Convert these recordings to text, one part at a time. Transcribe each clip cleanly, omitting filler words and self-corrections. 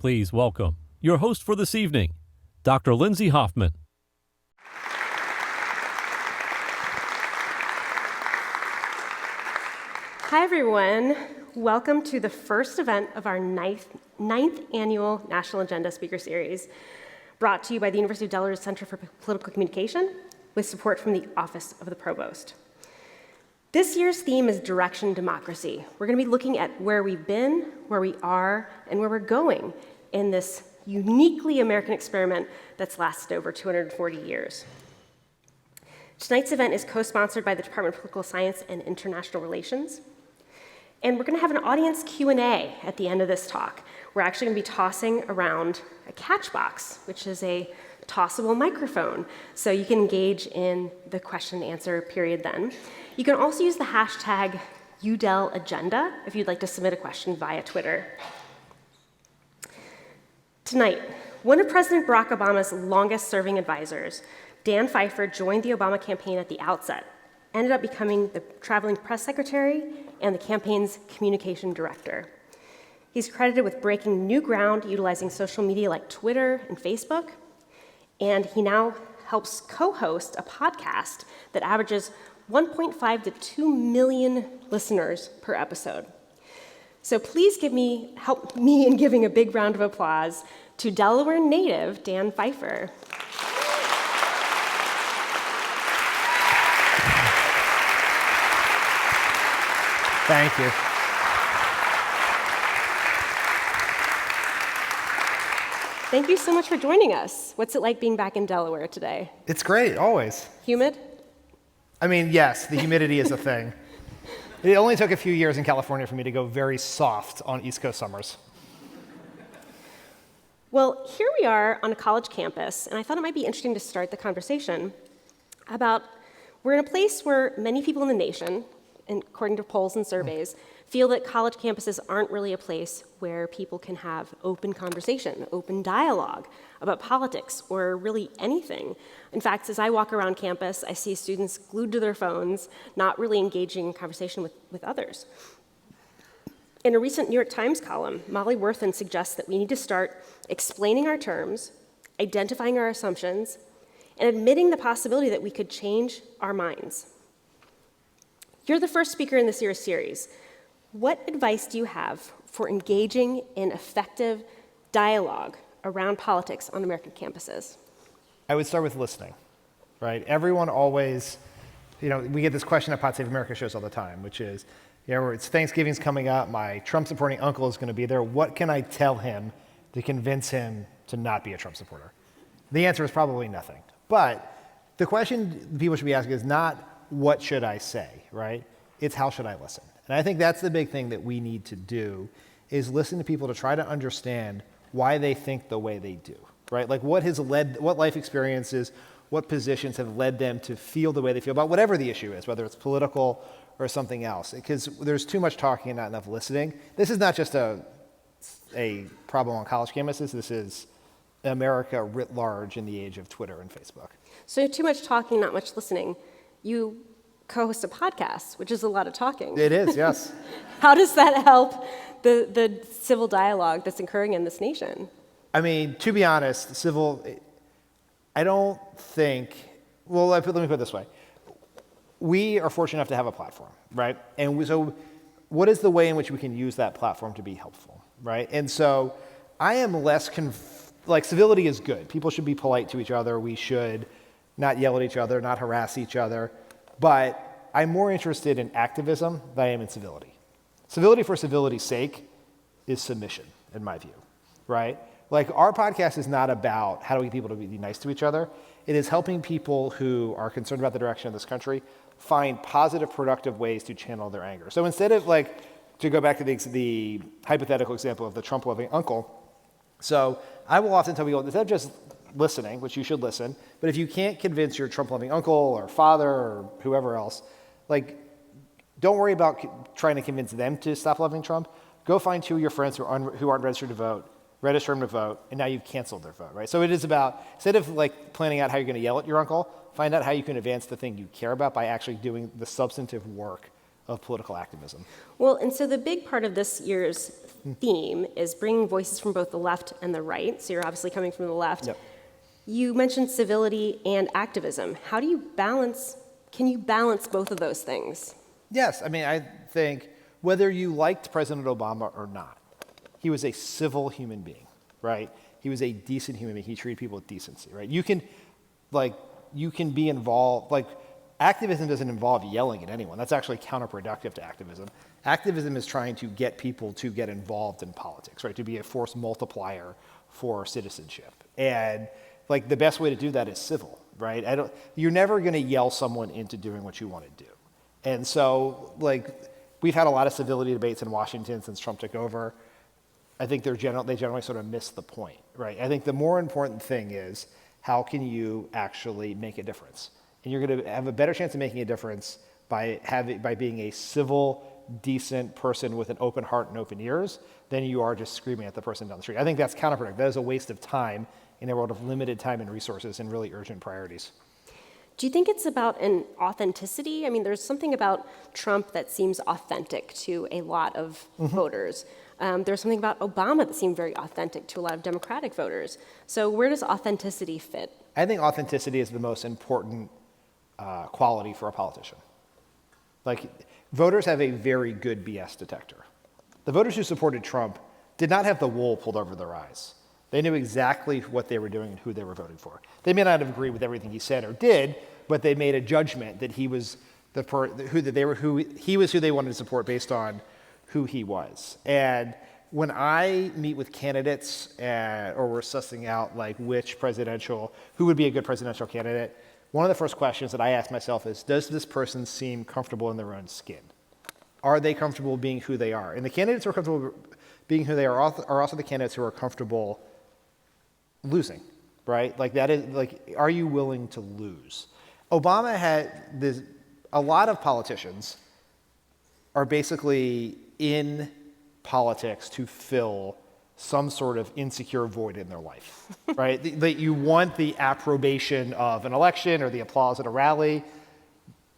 Please welcome your host for this evening, Dr. Lindsay Hoffman. Hi, everyone. Welcome to the first event of our ninth annual National Agenda Speaker Series, brought to you by the University of Delaware Center for Political Communication with support from the Office of the Provost. This year's theme is Direction Democracy. We're going to be looking at where we've been, where we are, and where we're going in this uniquely American experiment that's lasted over 240 years. Tonight's event is co-sponsored by the Department of Political Science and International Relations. And we're going to have an audience Q&A at the end of this talk. We're actually going to be tossing around a catch box, which is a tossable microphone, so you can engage in the question and answer period then. You can also use the hashtag #UDelAgenda if you'd like to submit a question via Twitter. Tonight, one of President Barack Obama's longest-serving advisors, Dan Pfeiffer, joined the Obama campaign at the outset, ended up becoming the traveling press secretary and the campaign's communication director. He's credited with breaking new ground utilizing social media like Twitter and Facebook, and he now helps co-host a podcast that averages 1.5 to 2 million listeners per episode. So please help me in giving a big round of applause to Delaware native Dan Pfeiffer. Thank you. Thank you so much for joining us. What's it like being back in Delaware today? It's great, always. Humid? I mean, yes, the humidity is a thing. It only took a few years in California for me to go very soft on East Coast summers. Well, here we are on a college campus, and I thought it might be interesting to start the conversation about we're in a place where many people in the nation, and according to polls and surveys, feel that college campuses aren't really a place where people can have open conversation, open dialogue about politics or really anything. In fact, as I walk around campus, I see students glued to their phones, not really engaging in conversation with others. In a recent New York Times column, Molly Worthen suggests that we need to start explaining our terms, identifying our assumptions, and admitting the possibility that we could change our minds. You're the first speaker in this year's series. What advice do you have for engaging in effective dialogue around politics on American campuses? I would start with listening, right? Everyone always, we get this question at Pod Save America shows all the time, which is, it's Thanksgiving's coming up, my Trump-supporting uncle is going to be there. What can I tell him to convince him to not be a Trump supporter? The answer is probably nothing. But the question people should be asking is not, what should I say, right? It's how should I listen? And I think that's the big thing that we need to do, is listen to people to try to understand why they think the way they do, right? Like what life experiences, what positions have led them to feel the way they feel about whatever the issue is, whether it's political or something else. Because there's too much talking and not enough listening. This is not just a problem on college campuses. This is America writ large in the age of Twitter and Facebook. So too much talking, not much listening. You co-host a podcast, which is a lot of talking. It is, yes. How does that help the civil dialogue that's occurring in this nation? I mean, to be honest, I don't think, well, let me put it this way. We are fortunate enough to have a platform, right? And so what is the way in which we can use that platform to be helpful, right? And so I am less, civility is good. People should be polite to each other. We should not yell at each other, not harass each other. But I'm more interested in activism than I am in civility. Civility for civility's sake is submission, in my view, right? Like, our podcast is not about how do we get people to be nice to each other. It is helping people who are concerned about the direction of this country find positive, productive ways to channel their anger. So instead of, to go back to the hypothetical example of the Trump-loving uncle, so I will often tell people, instead of just listening, which you should listen, but if you can't convince your Trump-loving uncle or father or whoever else, don't worry about trying to convince them to stop loving Trump. Go find two of your friends who aren't registered to vote, register them to vote, and now you've canceled their vote, right? So it is about, instead of planning out how you're going to yell at your uncle, find out how you can advance the thing you care about by actually doing the substantive work of political activism. Well, and so the big part of this year's theme is bringing voices from both the left and the right. So you're obviously coming from the left. Yep. You mentioned civility and activism. How do you balance, can you balance both of those things? Yes, I mean, I think whether you liked President Obama or not, he was a civil human being, right? He was a decent human being. He treated people with decency, right? You can be involved, activism doesn't involve yelling at anyone. That's actually counterproductive to activism. Activism is trying to get people to get involved in politics, right? To be a force multiplier for citizenship. And the best way to do that is civil, right? You're never going to yell someone into doing what you want to do. And so, we've had a lot of civility debates in Washington since Trump took over. I think they generally sort of miss the point, right? I think the more important thing is how can you actually make a difference? And you're going to have a better chance of making a difference by being a civil, decent person with an open heart and open ears than you are just screaming at the person down the street. I think that's counterproductive. That is a waste of time in a world of limited time and resources and really urgent priorities. Do you think it's about an authenticity? I mean, there's something about Trump that seems authentic to a lot of voters. There's something about Obama that seemed very authentic to a lot of Democratic voters. So where does authenticity fit? I think authenticity is the most important quality for a politician. Voters have a very good BS detector. The voters who supported Trump did not have the wool pulled over their eyes. They knew exactly what they were doing and who they were voting for. They may not have agreed with everything he said or did, but they made a judgment that he was who they wanted to support based on who he was. And when I meet with candidates or we're sussing out who would be a good presidential candidate, one of the first questions that I ask myself is, does this person seem comfortable in their own skin? Are they comfortable being who they are? And the candidates who are comfortable being who they are also the candidates who are comfortable losing, right? Are you willing to lose? Obama had this, a lot of politicians are basically in politics to fill some sort of insecure void in their life, right? You want the approbation of an election or the applause at a rally.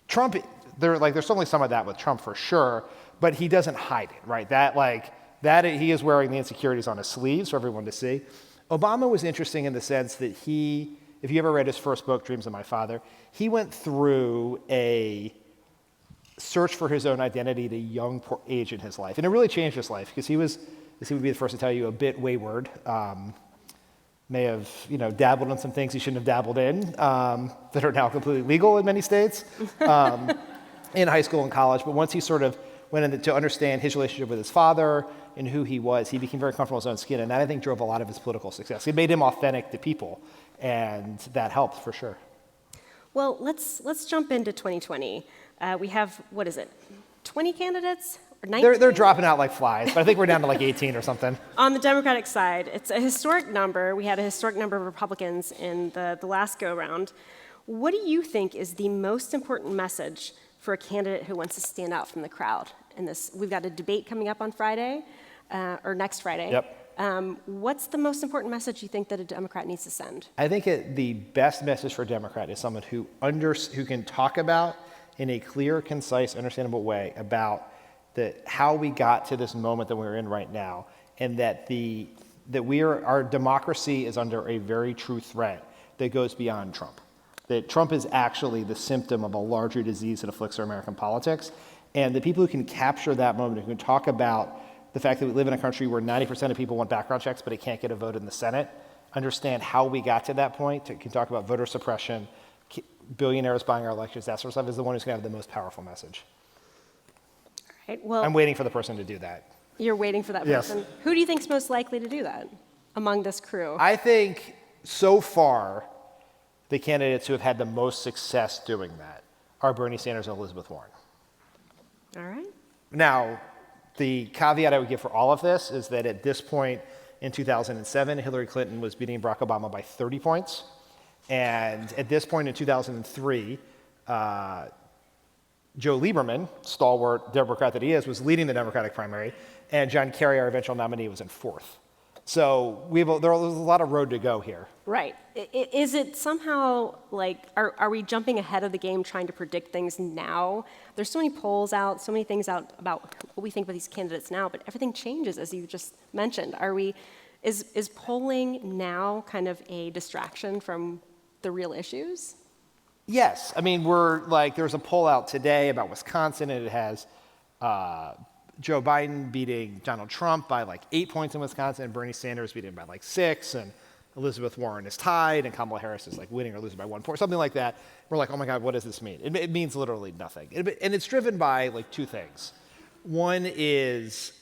Trump, there's certainly some of that with Trump for sure, but he doesn't hide it, right? That he is wearing the insecurities on his sleeves for everyone to see. Obama was interesting in the sense that if you ever read his first book, Dreams of My Father, he went through a search for his own identity at a young age in his life. And it really changed his life because he was, as he would be the first to tell you, a bit wayward. May have dabbled in some things he shouldn't have dabbled in that are now completely legal in many states in high school and college. But once he sort of went to understand his relationship with his father and who he was, he became very comfortable in his own skin. And that, I think, drove a lot of his political success. It made him authentic to people, and that helped for sure. Well, let's jump into 2020. We have, 20 candidates? Or 19? They're dropping out like flies, but I think we're down to 18 or something. On the Democratic side, it's a historic number. We had a historic number of Republicans in the last go-round. What do you think is the most important message for a candidate who wants to stand out from the crowd in this? We've got a debate coming up on Friday, or next Friday. Yep. What's the most important message you think that a Democrat needs to send? I think the best message for a Democrat is someone who can talk about in a clear, concise, understandable way about how we got to this moment that we're in right now, and that our democracy is under a very true threat that goes beyond Trump. That Trump is actually the symptom of a larger disease that afflicts our American politics, and the people who can capture that moment, who can talk about the fact that we live in a country where 90% of people want background checks, but it can't get a vote in the Senate, understand how we got to that point, can talk about voter suppression, billionaires buying our elections, that sort of stuff, is the one who's going to have the most powerful message. All right, well, I'm waiting for the person to do that. You're waiting for that person. Yes. Who do you think's most likely to do that among this crew? I think so far the candidates who have had the most success doing that are Bernie Sanders and Elizabeth Warren. All right. Now, the caveat I would give for all of this is that at this point in 2007, Hillary Clinton was beating Barack Obama by 30 points. And at this point in 2003, Joe Lieberman, stalwart Democrat that he is, was leading the Democratic primary, and John Kerry, our eventual nominee, was in fourth. So there's a lot of road to go here. Right. Is it somehow like, are we jumping ahead of the game trying to predict things now? There's so many polls out, so many things out about what we think about these candidates now, but everything changes, as you just mentioned. Is polling now kind of a distraction from the real issues? Yes. I mean, there's a poll out today about Wisconsin, and it has Joe Biden beating Donald Trump by like 8 points in Wisconsin, and Bernie Sanders beating him by like 6, and Elizabeth Warren is tied, and Kamala Harris is like winning or losing by 1 point, something like that. We're like, oh my God, what does this mean? It means literally nothing. And it's driven by like 2 things. One is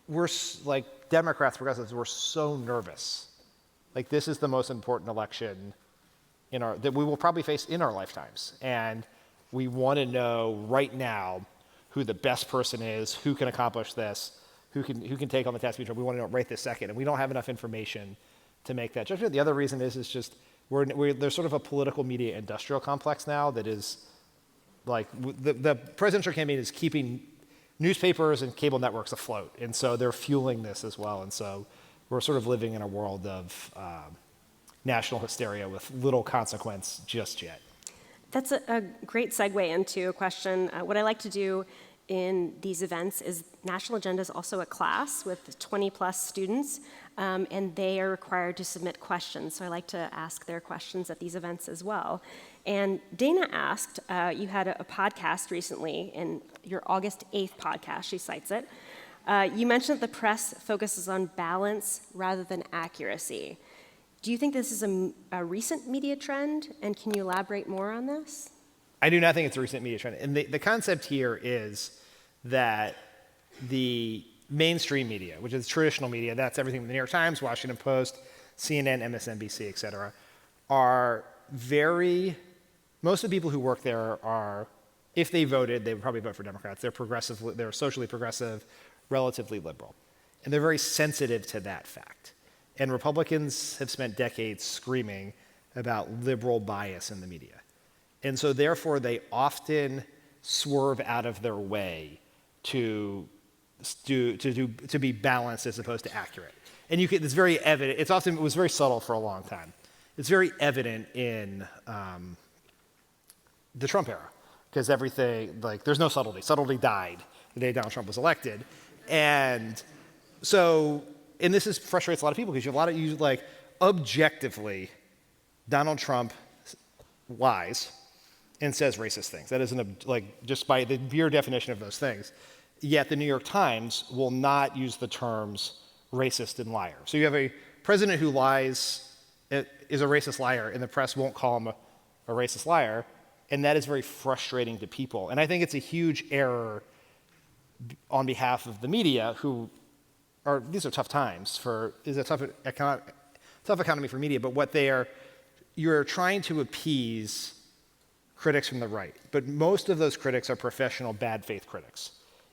we're like Democrats, progressives, we're so nervous. Like this is the most important election that we will probably face in our lifetimes. And we want to know right now who the best person is, who can accomplish this, who can take on the task. We want to know right this second, and we don't have enough information to make that judgment. The other reason is just there's sort of a political media industrial complex now that is like the presidential campaign is keeping newspapers and cable networks afloat, and so they're fueling this as well. And so we're sort of living in a world of national hysteria with little consequence just yet. That's a great segue into a question. What I like to do in these events is National Agenda is also a class with 20 plus students, and they are required to submit questions. So I like to ask their questions at these events as well. And Dana asked, you had a podcast recently, in your August 8th podcast, she cites it. You mentioned that the press focuses on balance rather than accuracy. Do you think this is a recent media trend, and can you elaborate more on this? I do not think it's a recent media trend. And the concept here is that the mainstream media, which is traditional media, that's everything from the New York Times, Washington Post, CNN, MSNBC, et cetera, most of the people who work there are, if they voted, they would probably vote for Democrats. They're progressive, they're socially progressive, relatively liberal. And they're very sensitive to that fact. And Republicans have spent decades screaming about liberal bias in the media. And so therefore they often swerve out of their way to be balanced as opposed to accurate. And it's very evident, it was very subtle for a long time. It's very evident in the Trump era, because everything, like there's no subtlety. Subtlety died the day Donald Trump was elected. And this frustrates a lot of people because you have objectively, Donald Trump lies and says racist things. That is just by the mere definition of those things. Yet the New York Times will not use the terms racist and liar. So you have a president who lies, is a racist liar, and the press won't call him a racist liar, and that is very frustrating to people. And I think it's a huge error on behalf of the media these are tough times is a tough economy for media, but you're trying to appease critics from the right. But most of those critics are professional bad faith critics.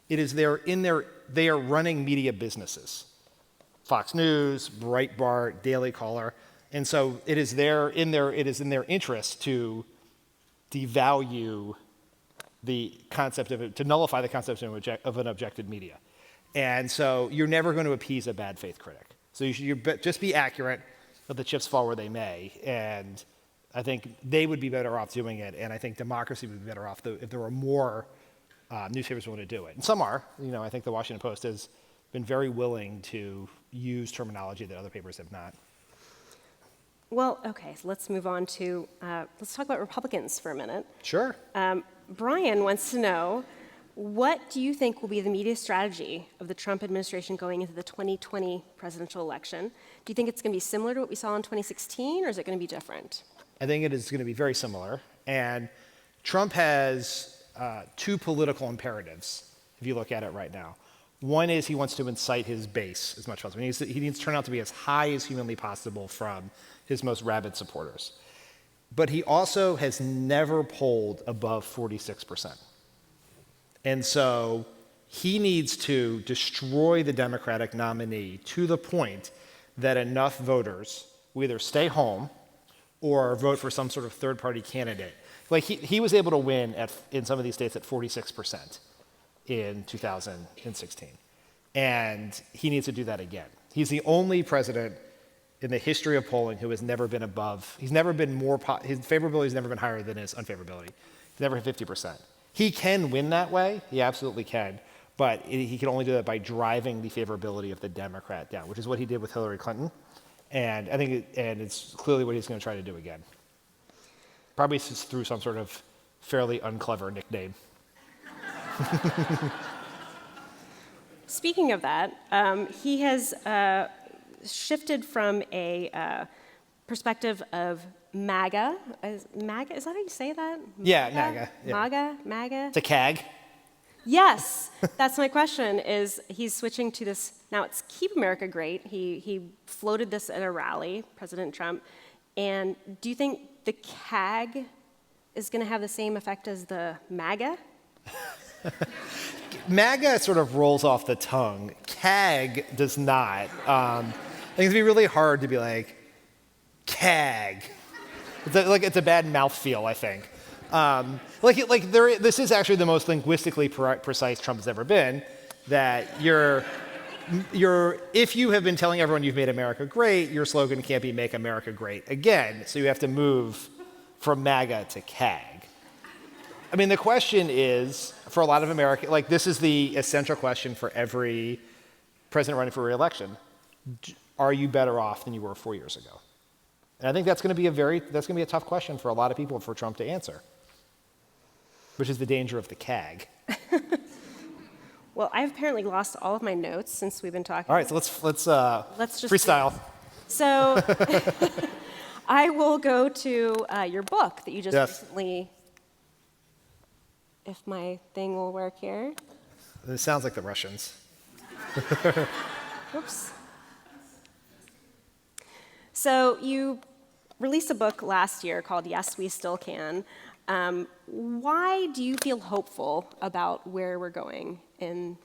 They are running media businesses. Fox News, Breitbart, Daily Caller. And so it is in their interest to devalue the concept of it, to nullify the concept of an objective media. And so you're never going to appease a bad faith critic. So you should just be accurate, let the chips fall where they may. And I think they would be better off doing it. And I think democracy would be better off if there were more newspapers willing to do it. And some are. I think the Washington Post has been very willing to use terminology that other papers have not. Well, okay, so let's move on to, let's talk about Republicans for a minute. Sure. Brian wants to know, what do you think will be the media strategy of the Trump administration going into the 2020 presidential election? Do you think it's going to be similar to what we saw in 2016, or is it going to be different? I think it is going to be very similar. And Trump has 2 political imperatives, if you look at it right now. One is he wants to incite his base as much as possible. He needs to turn out to be as high as humanly possible from his most rabid supporters. But he also has never polled above 46%. And so he needs to destroy the Democratic nominee to the point that enough voters will either stay home or vote for some sort of third-party candidate. Like he was able to win in some of these states at 46% in 2016. And he needs to do that again. He's the only president in the history of polling who has never been above, he's never been more, his favorability has never been higher than his unfavorability. He's never hit 50%. He can win that way, he absolutely can, but he can only do that by driving the favorability of the Democrat down, which is what he did with Hillary Clinton. And I think it's clearly what he's going to try to do again. Probably through some sort of fairly unclever nickname. Speaking of that, he has shifted from a perspective of MAGA. MAGA, is that how you say that? Yeah, MAGA. Yeah. MAGA? To CAG. Yes, that's my question, is he's switching to this, now it's Keep America Great. He floated this at a rally, President Trump, and do you think the CAG is going to have the same effect as the MAGA? MAGA sort of rolls off the tongue. CAG does not. I think it'd be really hard to be like, CAG. It's a bad mouthfeel, I think. This is actually the most linguistically precise Trump has ever been, that if you have been telling everyone you've made America great, your slogan can't be Make America Great Again. So you have to move from MAGA to CAG. I mean, the question is, for a lot of Americans, like this is the essential question for every president running for re-election. Are you better off than you were 4 years ago? And I think that's going to be a tough question for a lot of people for Trump to answer, which is the danger of the CAG. Well, I've apparently lost all of my notes since we've been talking. All right, so let's just freestyle. So I will go to your book that you just recently, if my thing will work here. It sounds like the Russians. Oops. So you released a book last year called Yes, We Still Can. Why do you feel hopeful about where we're going in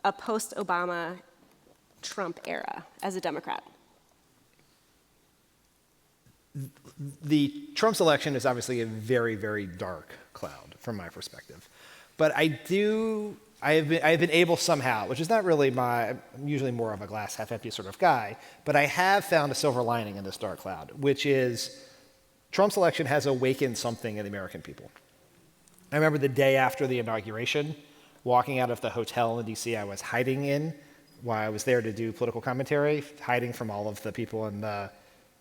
a post-Obama Trump era as a Democrat? The Trump's election is obviously a very, very dark cloud from my perspective. But I have been able somehow, which is not really I'm usually more of a glass half empty sort of guy, but I have found a silver lining in this dark cloud, which is Trump's election has awakened something in the American people. I remember the day after the inauguration, walking out of the hotel in DC I was hiding in while I was there to do political commentary, hiding from all of the people in the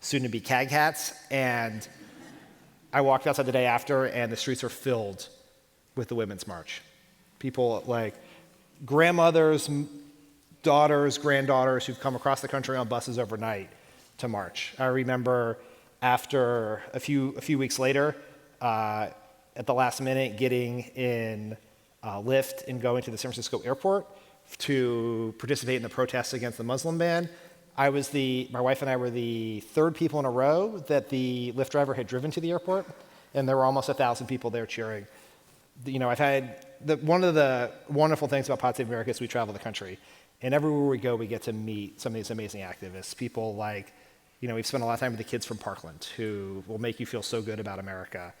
soon-to-be CAG hats, and I walked outside the day after, and the streets are filled with the Women's March. People like grandmothers, daughters, granddaughters who've come across the country on buses overnight to march. I remember after a few weeks later, at the last minute, getting in Lyft and going to the San Francisco airport to participate in the protests against the Muslim ban. My wife and I were the third people in a row that the Lyft driver had driven to the airport, and there were almost 1,000 people there cheering. I've had one of the wonderful things about Pod Save America is we travel the country, and everywhere we go, we get to meet some of these amazing activists. People like, we've spent a lot of time with the kids from Parkland who will make you feel so good about America.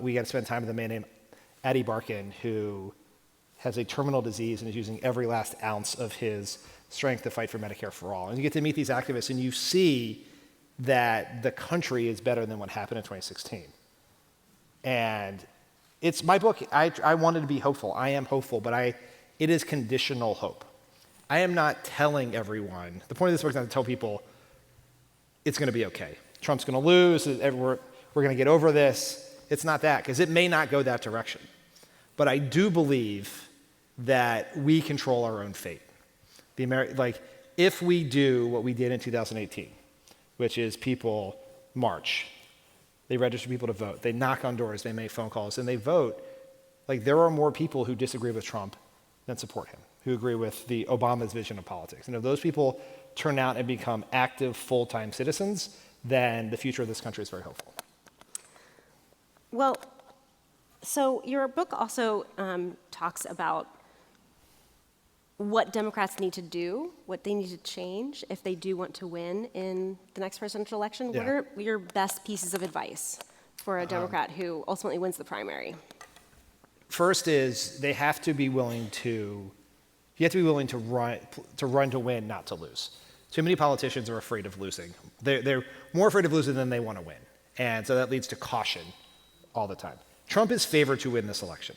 We got to spend time with a man named Addie Barkin who has a terminal disease and is using every last ounce of his strength to fight for Medicare for all. And you get to meet these activists and you see that the country is better than what happened in 2016. And it's my book, I wanted to be hopeful. I am hopeful, but it is conditional hope. I am not telling everyone, the point of this book is not to tell people it's going to be okay. Trump's going to lose, we're going to get over this. It's not that, because it may not go that direction. But I do believe that we control our own fate. If we do what we did in 2018, which is people march, they register people to vote, they knock on doors, they make phone calls, and they vote, there are more people who disagree with Trump than support him, who agree with Obama's vision of politics. And if those people turn out and become active, full-time citizens, then the future of this country is very hopeful. Well, so your book also talks about what Democrats need to do, what they need to change if they do want to win in the next presidential election. Yeah. What are your best pieces of advice for a Democrat who ultimately wins the primary? First is they have to be willing to, You have to be willing to run to win, not to lose. Too many politicians are afraid of losing. They're more afraid of losing than they want to win. And so that leads to caution all the time. Trump is favored to win this election.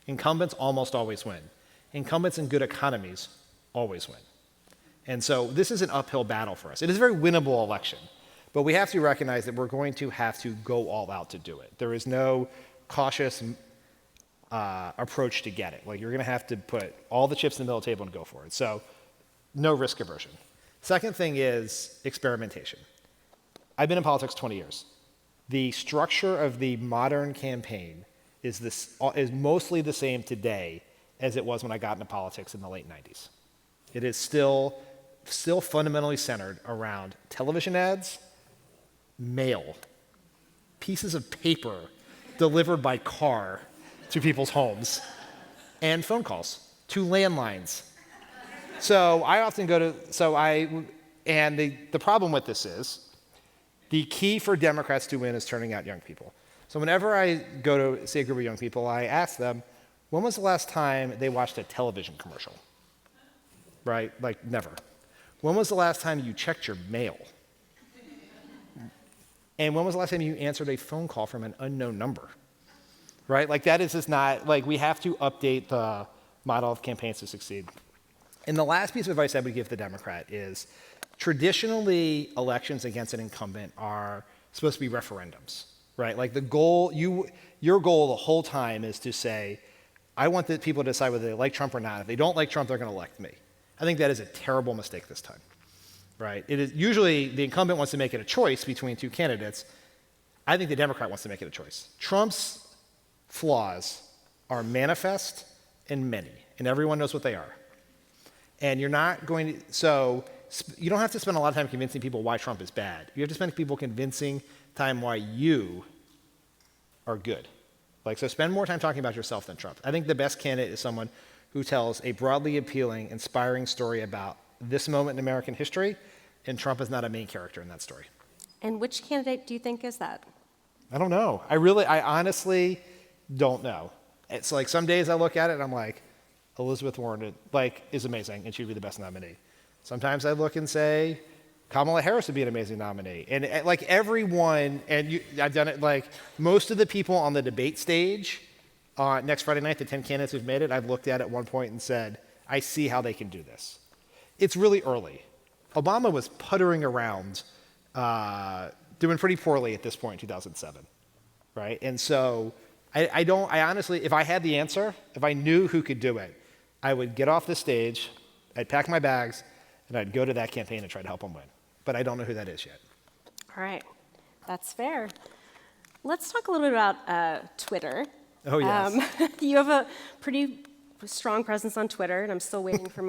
Incumbents almost always win. Incumbents in good economies always win. And so this is an uphill battle for us. It is a very winnable election, but we have to recognize that we're going to have to go all out to do it. There is no cautious approach to get it. Like, you're going to have to put all the chips in the middle of the table and go for it. So no risk aversion. Second thing is experimentation. I've been in politics 20 years. The structure of the modern campaign is mostly the same today as it was when I got into politics in the late 90s. It is still fundamentally centered around television ads, mail, pieces of paper delivered by car to people's homes, and phone calls to landlines. So I often go to, and the problem with this is, the key for Democrats to win is turning out young people. So whenever I go to see a group of young people, I ask them, when was the last time they watched a television commercial? Right? Like, never. When was the last time you checked your mail? And when was the last time you answered a phone call from an unknown number? Right? Like, that is just not, like, we have to update the model of campaigns to succeed. And the last piece of advice I would give the Democrat is, traditionally, elections against an incumbent are supposed to be referendums, right? Like, the goal, your goal the whole time is to say, I want the people to decide whether they like Trump or not. If they don't like Trump, they're going to elect me. I think that is a terrible mistake this time, right? It is usually the incumbent wants to make it a choice between two candidates. I think the Democrat wants to make it a choice. Trump's flaws are manifest and many, and everyone knows what they are. And you're not going to, so you don't have to spend a lot of time convincing people why Trump is bad. You have to spend people convincing time why you are good. Like, so spend more time talking about yourself than Trump. I think the best candidate is someone who tells a broadly appealing, inspiring story about this moment in American history, and Trump is not a main character in that story. And which candidate do you think is that? I don't know. I honestly don't know. It's like some days I look at it and I'm like, Elizabeth Warren is amazing and she'd be the best nominee. Sometimes I look and say, Kamala Harris would be an amazing nominee. And like everyone, I've done it, like most of the people on the debate stage next Friday night, the 10 candidates who've made it, I've looked at one point and said, I see how they can do this. It's really early. Obama was puttering around, doing pretty poorly at this point in 2007, right? And so I honestly, if I had the answer, if I knew who could do it, I would get off the stage, I'd pack my bags, and I'd go to that campaign and try to help him win. But I don't know who that is yet. All right, that's fair. Let's talk a little bit about Twitter. Oh, yes. You have a pretty strong presence on Twitter, and I'm still waiting for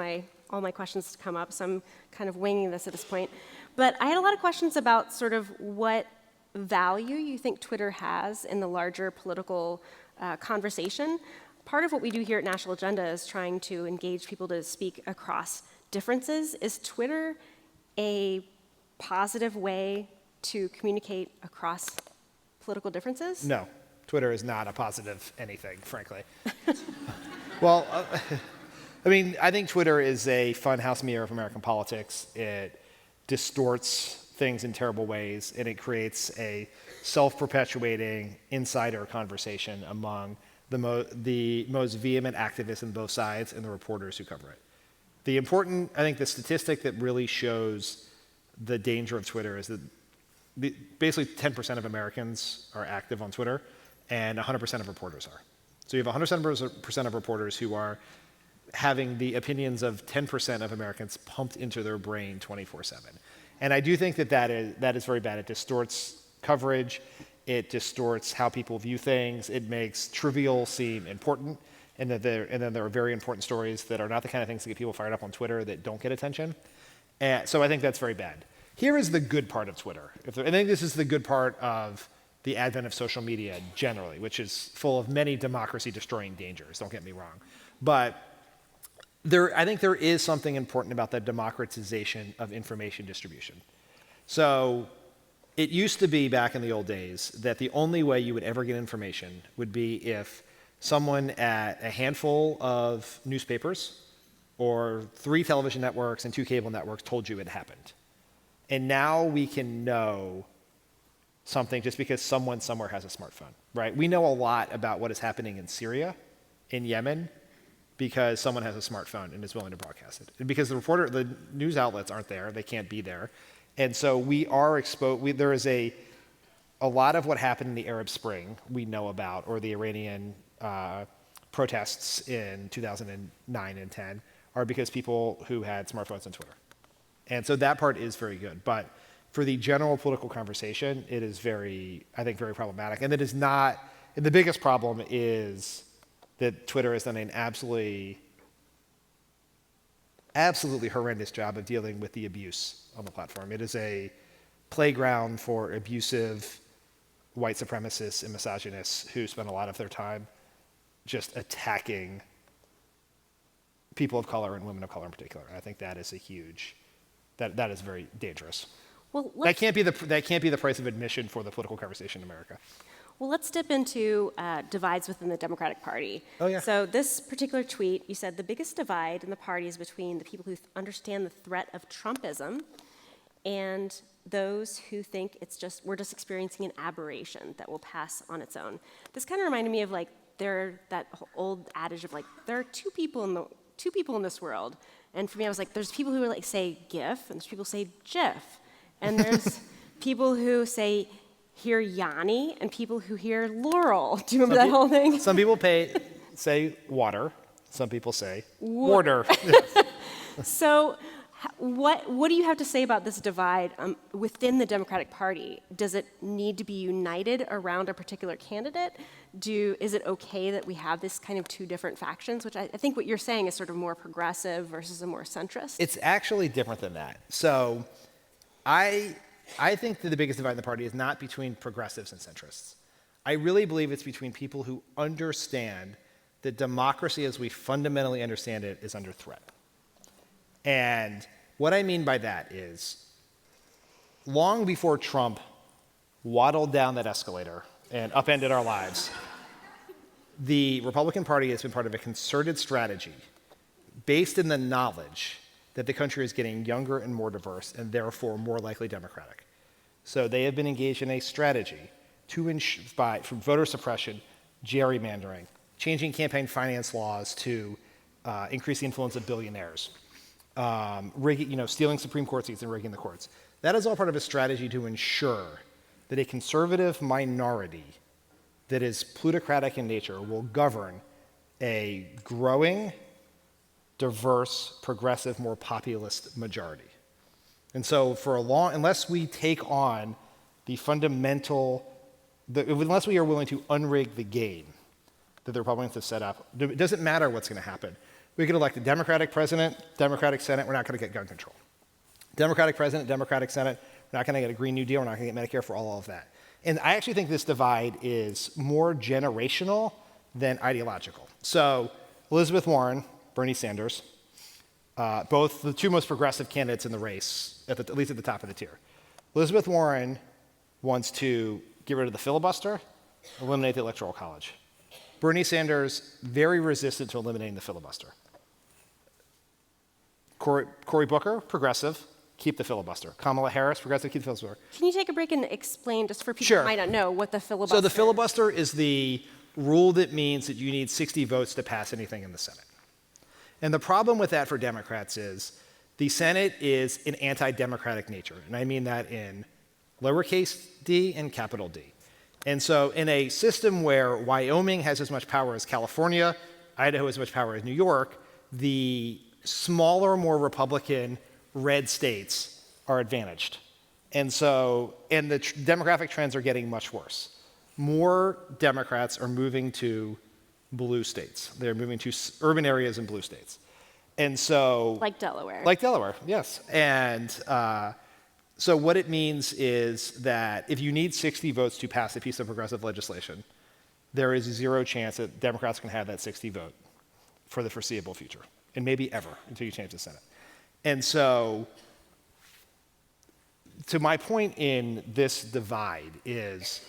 all my questions to come up, so I'm kind of winging this at this point. But I had a lot of questions about sort of what value you think Twitter has in the larger political conversation. Part of what we do here at National Agenda is trying to engage people to speak across differences. Is Twitter a positive way to communicate across political differences? No, Twitter is not a positive anything, frankly. Well, I mean, I think Twitter is a funhouse mirror of American politics. It distorts things in terrible ways, and it creates a self-perpetuating insider conversation among the most vehement activists on both sides and the reporters who cover it. I think the statistic that really shows the danger of Twitter is that basically 10% of Americans are active on Twitter, and 100% of reporters are. So you have 100% of reporters who are having the opinions of 10% of Americans pumped into their brain 24/7. And I do think that is very bad. It distorts coverage. It distorts how people view things. It makes trivial seem important. And then there are very important stories that are not the kind of things that get people fired up on Twitter that don't get attention. And so I think that's very bad. Here is the good part of Twitter. I think this is the good part of the advent of social media generally, which is full of many democracy-destroying dangers, don't get me wrong. But I think there is something important about the democratization of information distribution. So it used to be back in the old days that the only way you would ever get information would be if someone at a handful of newspapers or 3 television networks and 2 cable networks told you it happened. And now we can know something just because someone somewhere has a smartphone, right? We know a lot about what is happening in Syria, in Yemen, because someone has a smartphone and is willing to broadcast it. And because the news outlets aren't there, they can't be there. And so we are exposed, there is a lot of what happened in the Arab Spring we know about, or the Iranian protests in 2009 and 10, are because people who had smartphones and Twitter. And so that part is very good. But for the general political conversation, it is very problematic. And it is not, and the biggest problem is that Twitter has done an absolutely horrendous job of dealing with the abuse on the platform. It is a playground for abusive white supremacists and misogynists who spend a lot of their time just attacking people of color and women of color in particular. And I think that is a huge, that is very dangerous. Well, that can't be the price of admission for the political conversation in America. Well, let's dip into divides within the Democratic Party. Oh, yeah. So this particular tweet, you said the biggest divide in the party is between the people who understand the threat of Trumpism and those who think we're just experiencing an aberration that will pass on its own. This kind of reminded me of that old adage of there are two people in this world, and for me I was like, there's people who say GIF and there's people who say GIF, and there's people who say hear Yanni and people who hear Laurel. Do you remember that whole thing? Some people say water. Some people say water. So what do you have to say about this divide within the Democratic Party? Does it need to be united around a particular candidate? Is it okay that we have this kind of 2 different factions, which I think what you're saying is sort of more progressive versus a more centrist? It's actually different than that. So I think that the biggest divide in the party is not between progressives and centrists. I really believe it's between people who understand that democracy as we fundamentally understand it is under threat. And what I mean by that is, long before Trump waddled down that escalator and upended our lives, the Republican Party has been part of a concerted strategy based in the knowledge that the country is getting younger and more diverse and therefore more likely democratic. So they have been engaged in a strategy from voter suppression, gerrymandering, changing campaign finance laws to increase the influence of billionaires, stealing Supreme Court seats and rigging the courts. That is all part of a strategy to ensure that a conservative minority that is plutocratic in nature will govern a growing, diverse, progressive, more populist majority. And so unless we take on unless we are willing to unrig the game that the Republicans have set up, it doesn't matter what's going to happen. We could elect a Democratic president, Democratic Senate, we're not going to get gun control. Democratic president, Democratic Senate, we're not going to get a Green New Deal, we're not going to get Medicare for all of that. And I actually think this divide is more generational than ideological. So Elizabeth Warren, Bernie Sanders, both the 2 most progressive candidates in the race, at least at the top of the tier. Elizabeth Warren wants to get rid of the filibuster, eliminate the Electoral College. Bernie Sanders, very resistant to eliminating the filibuster. Cory Booker, progressive, keep the filibuster. Kamala Harris, progressive, keep the filibuster. Can you take a break and explain, just for people who might not know, what the filibuster is? So the filibuster is the rule that means that you need 60 votes to pass anything in the Senate. And the problem with that for Democrats is the Senate is an anti-democratic nature. And I mean that in lowercase d and capital D. And so in a system where Wyoming has as much power as California, Idaho has as much power as New York, the smaller, more Republican red states are advantaged. And the demographic trends are getting much worse. More Democrats are moving to blue states. They're moving to urban areas in blue states. And so... Like Delaware. Like Delaware, yes. And so what it means is that if you need 60 votes to pass a piece of progressive legislation, there is 0 chance that Democrats can have that 60 vote for the foreseeable future, and maybe ever until you change the Senate. And so, to my point in this divide is,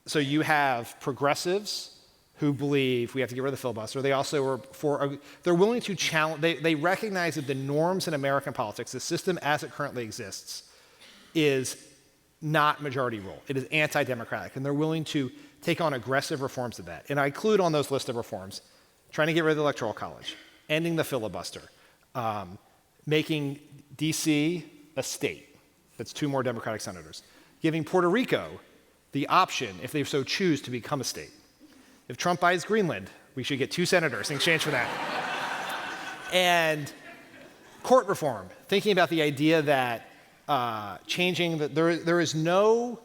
so you have progressives who believe we have to get rid of the filibuster. They also are they're willing to challenge, they recognize that the norms in American politics, the system as it currently exists, is not majority rule. It is anti-democratic, and they're willing to take on aggressive reforms of that. And I include on those list of reforms, trying to get rid of the Electoral College, ending the filibuster, making D.C. a state that's 2 more Democratic senators, giving Puerto Rico the option, if they so choose, to become a state. If Trump buys Greenland, we should get 2 senators in exchange for that. And court reform, thinking about the idea that changing, there is nothing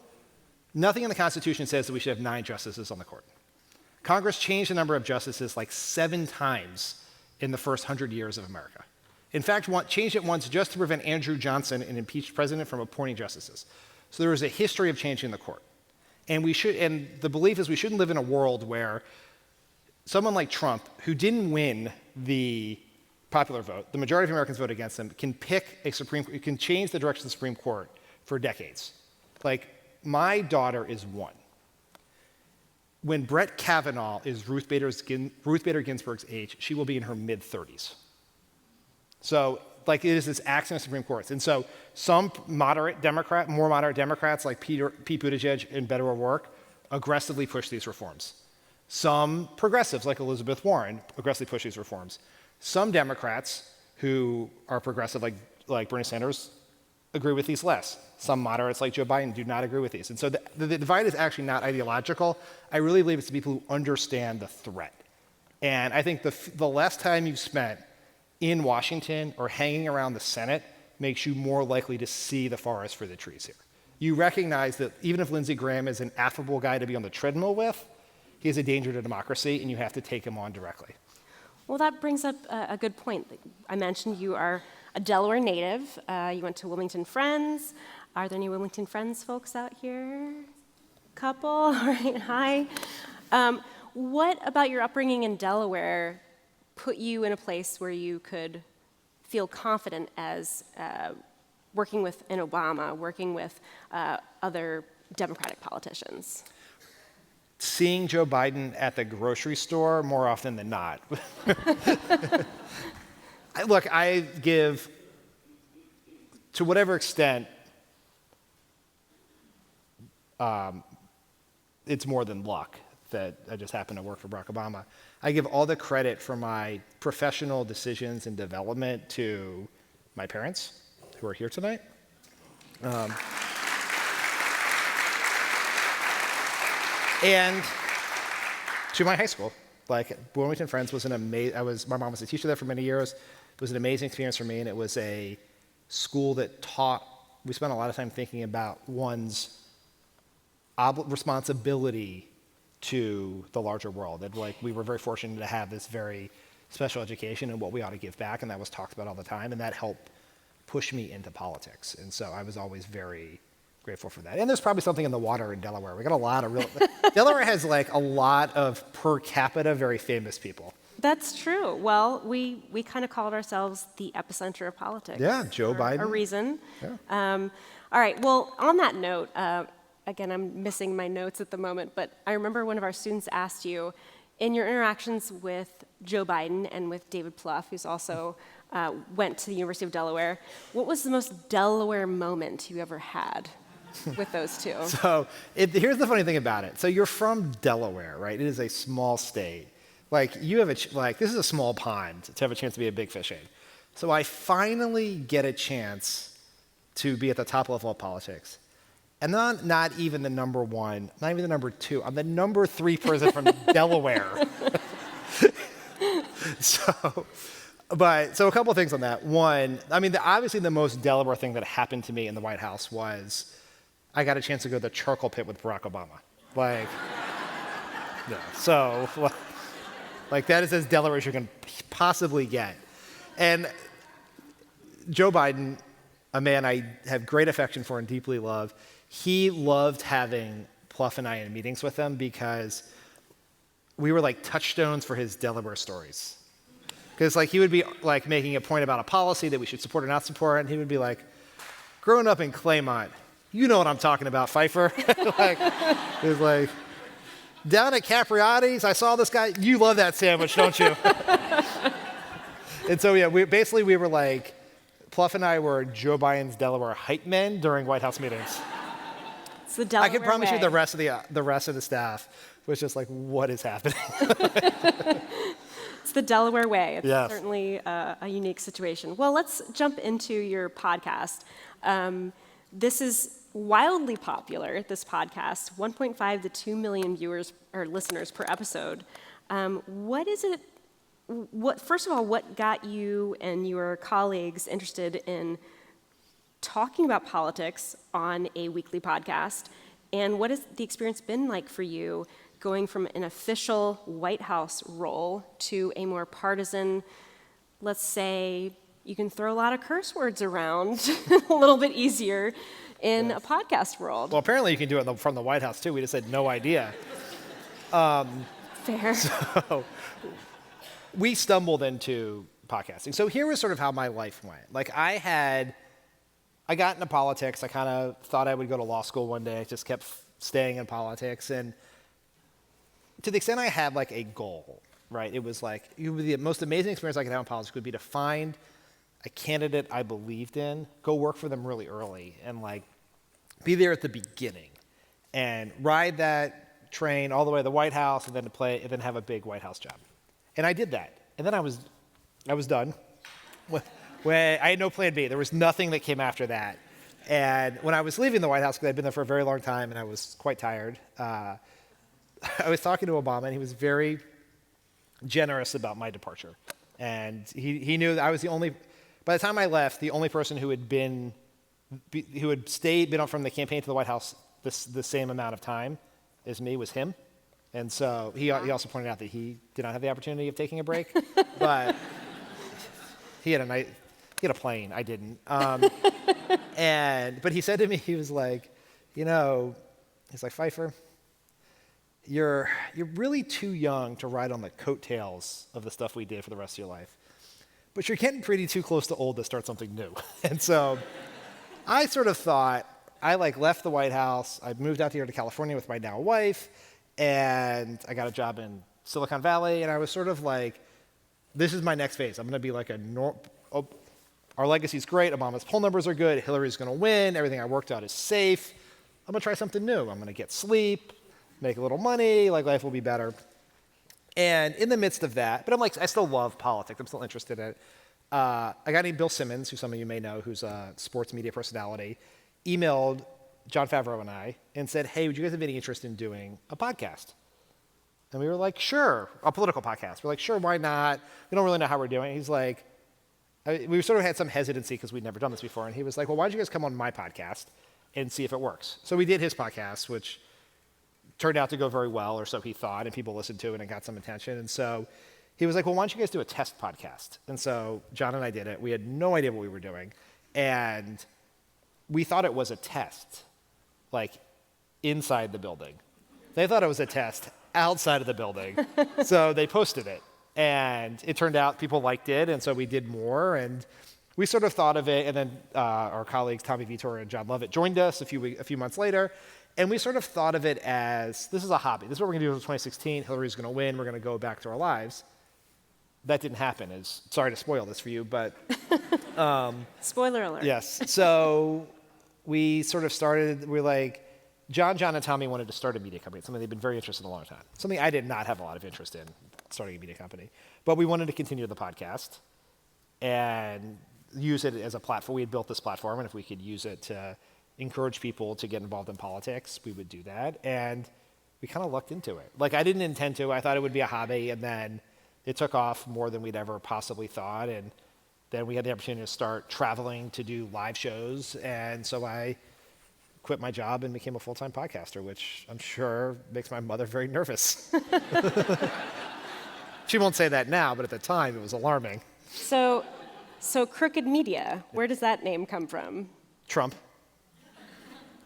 in the Constitution says that we should have 9 justices on the court. Congress changed the number of justices like 7 times in the first 100 years of America. In fact, changed it once just to prevent Andrew Johnson, an impeached president, from appointing justices. So there is a history of changing the court. And the belief is we shouldn't live in a world where someone like Trump, who didn't win the popular vote, the majority of Americans vote against him, can can change the direction of the Supreme Court for decades. Like, my daughter is 1. When Brett Kavanaugh is Ruth Bader Ginsburg's age, she will be in her mid-30s. So, like, it is this axiom of Supreme Courts. And so some more moderate Democrats like Pete Buttigieg and Beto O'Rourke aggressively push these reforms. Some progressives like Elizabeth Warren aggressively push these reforms. Some Democrats who are progressive like Bernie Sanders agree with these less. Some moderates like Joe Biden do not agree with these. And so the divide is actually not ideological. I really believe it's the people who understand the threat. And I think the less time you've spent in Washington or hanging around the Senate makes you more likely to see the forest for the trees here. You recognize that even if Lindsey Graham is an affable guy to be on the treadmill with, he is a danger to democracy, and you have to take him on directly. Well, that brings up a good point. I mentioned you are a Delaware native. You went to Wilmington Friends. Are there any Wilmington Friends folks out here? Couple, all right, hi. What about your upbringing in Delaware put you in a place where you could feel confident as working with an Obama, working with other Democratic politicians? Seeing Joe Biden at the grocery store more often than not. Look, I give, to whatever extent, it's more than luck that I just happen to work for Barack Obama. I give all the credit for my professional decisions and development to my parents, who are here tonight. And to my high school. Like, Wilmington Friends was an amazing, my mom was a teacher there for many years. It was an amazing experience for me, and it was a school that we spent a lot of time thinking about one's responsibility to the larger world. And like, we were very fortunate to have this very special education and what we ought to give back, and that was talked about all the time, and that helped push me into politics. And so I was always very grateful for that. And there's probably something in the water in Delaware. We got a lot of Delaware has like a lot of per capita very famous people. That's true. Well, we kind of called ourselves the epicenter of politics. Yeah, Joe Biden. A reason. Yeah. All right, well, on that note, again, I'm missing my notes at the moment, but I remember one of our students asked you, in your interactions with Joe Biden and with David Plouffe, who's also went to the University of Delaware, what was the most Delaware moment you ever had with those two? So here's the funny thing about it. So you're from Delaware, right? It is a small state. Like, you have this is a small pond to have a chance to be a big fish in. So I finally get a chance to be at the top level of politics. And not even the number 1, not even the number 2. I'm the number 3 person from Delaware. So a couple of things on that. One, I mean, obviously the most Delaware thing that happened to me in the White House was I got a chance to go to the charcoal pit with Barack Obama. Like, yeah. So, like, that is as Delaware as you can possibly get. And Joe Biden, a man I have great affection for and deeply love, he loved having Plouffe and I in meetings with him because we were like touchstones for his Delaware stories. Because like, he would be like making a point about a policy that we should support or not support, and he would be like, growing up in Claymont, you know what I'm talking about, Pfeiffer. Like, it was like, down at Capriati's, I saw this guy. You love that sandwich, don't you? And so, yeah, we were like, Pluff and I were Joe Biden's Delaware hype men during White House meetings. It's the Delaware I can promise way. you the rest of the staff was just like, what is happening? It's the Delaware way. It's Yes. certainly a unique situation. Well, let's jump into your podcast. This is wildly popular, this podcast, 1.5 to 2 million viewers or listeners per episode. What is it? First of all, what got you and your colleagues interested in talking about politics on a weekly podcast? And what has the experience been like for you going from an official White House role to a more partisan, let's say, you can throw a lot of curse words around a little bit easier in a podcast world? Well, apparently you can do it from the White House, too. We just had no idea. Fair. So we stumbled into podcasting. So here was sort of how my life went. Like I got into politics. I kind of thought I would go to law school one day. I just kept staying in politics. And to the extent I had like a goal, right? It was like, the most amazing experience I could have in politics would be to find a candidate I believed in, go work for them really early, and like be there at the beginning and ride that train all the way to the White House and then have a big White House job. And I did that. And then I was done. When I had no plan B. There was nothing that came after that. And when I was leaving the White House, because I'd been there for a very long time and I was quite tired, I was talking to Obama, and he was very generous about my departure. And he knew that I was by the time I left, the only person who had been on from the campaign to the White House the same amount of time as me was him. And so he also pointed out that he did not have the opportunity of taking a break, but he had a plane. I didn't. But he said to me, he was like, he's like, Pfeiffer, you're really too young to ride on the coattails of the stuff we did for the rest of your life, but you're getting pretty too close to old to start something new. And so I sort of thought, I left the White House. I moved out here to California with my now wife, and I got a job in Silicon Valley, and I was sort of like, this is my next phase. I'm going to be like our legacy's great. Obama's poll numbers are good. Hillary's going to win. Everything I worked out is safe. I'm going to try something new. I'm going to get sleep, make a little money, life will be better. And in the midst of that, but I still love politics. I'm still interested in it. A guy named Bill Simmons, who some of you may know, who's a sports media personality, emailed Jon Favreau and I and said, hey, would you guys have any interest in doing a podcast? And we were like, sure, a political podcast. We're like, sure, why not? We don't really know how we're doing it. He's like, we sort of had some hesitancy because we'd never done this before. And he was like, well, why don't you guys come on my podcast and see if it works? So we did his podcast, which turned out to go very well, or so he thought, and people listened to it and got some attention. And so he was like, well, why don't you guys do a test podcast? And so John and I did it. We had no idea what we were doing. And we thought it was a test, inside the building. They thought it was a test outside of the building. So they posted it. And it turned out people liked it, and so we did more. And we sort of thought of it, and then our colleagues Tommy Vitor and John Lovett joined us a few months later. And we sort of thought of it as, this is a hobby. This is what we're going to do in 2016. Hillary's going to win. We're going to go back to our lives. That didn't happen. Sorry to spoil this for you, but... Spoiler alert. Yes. So we sort of started, we're like, John, and Tommy wanted to start a media company, something they've been very interested in a long time. Something I did not have a lot of interest in, starting a media company. But we wanted to continue the podcast and use it as a platform. We had built this platform, and if we could use it to encourage people to get involved in politics, we would do that. And we kind of lucked into it. I didn't intend to. I thought it would be a hobby, and then it took off more than we'd ever possibly thought. And then we had the opportunity to start traveling to do live shows. And so I quit my job and became a full-time podcaster, which I'm sure makes my mother very nervous. She won't say that now, but at the time it was alarming. So Crooked Media, where does that name come from? Trump.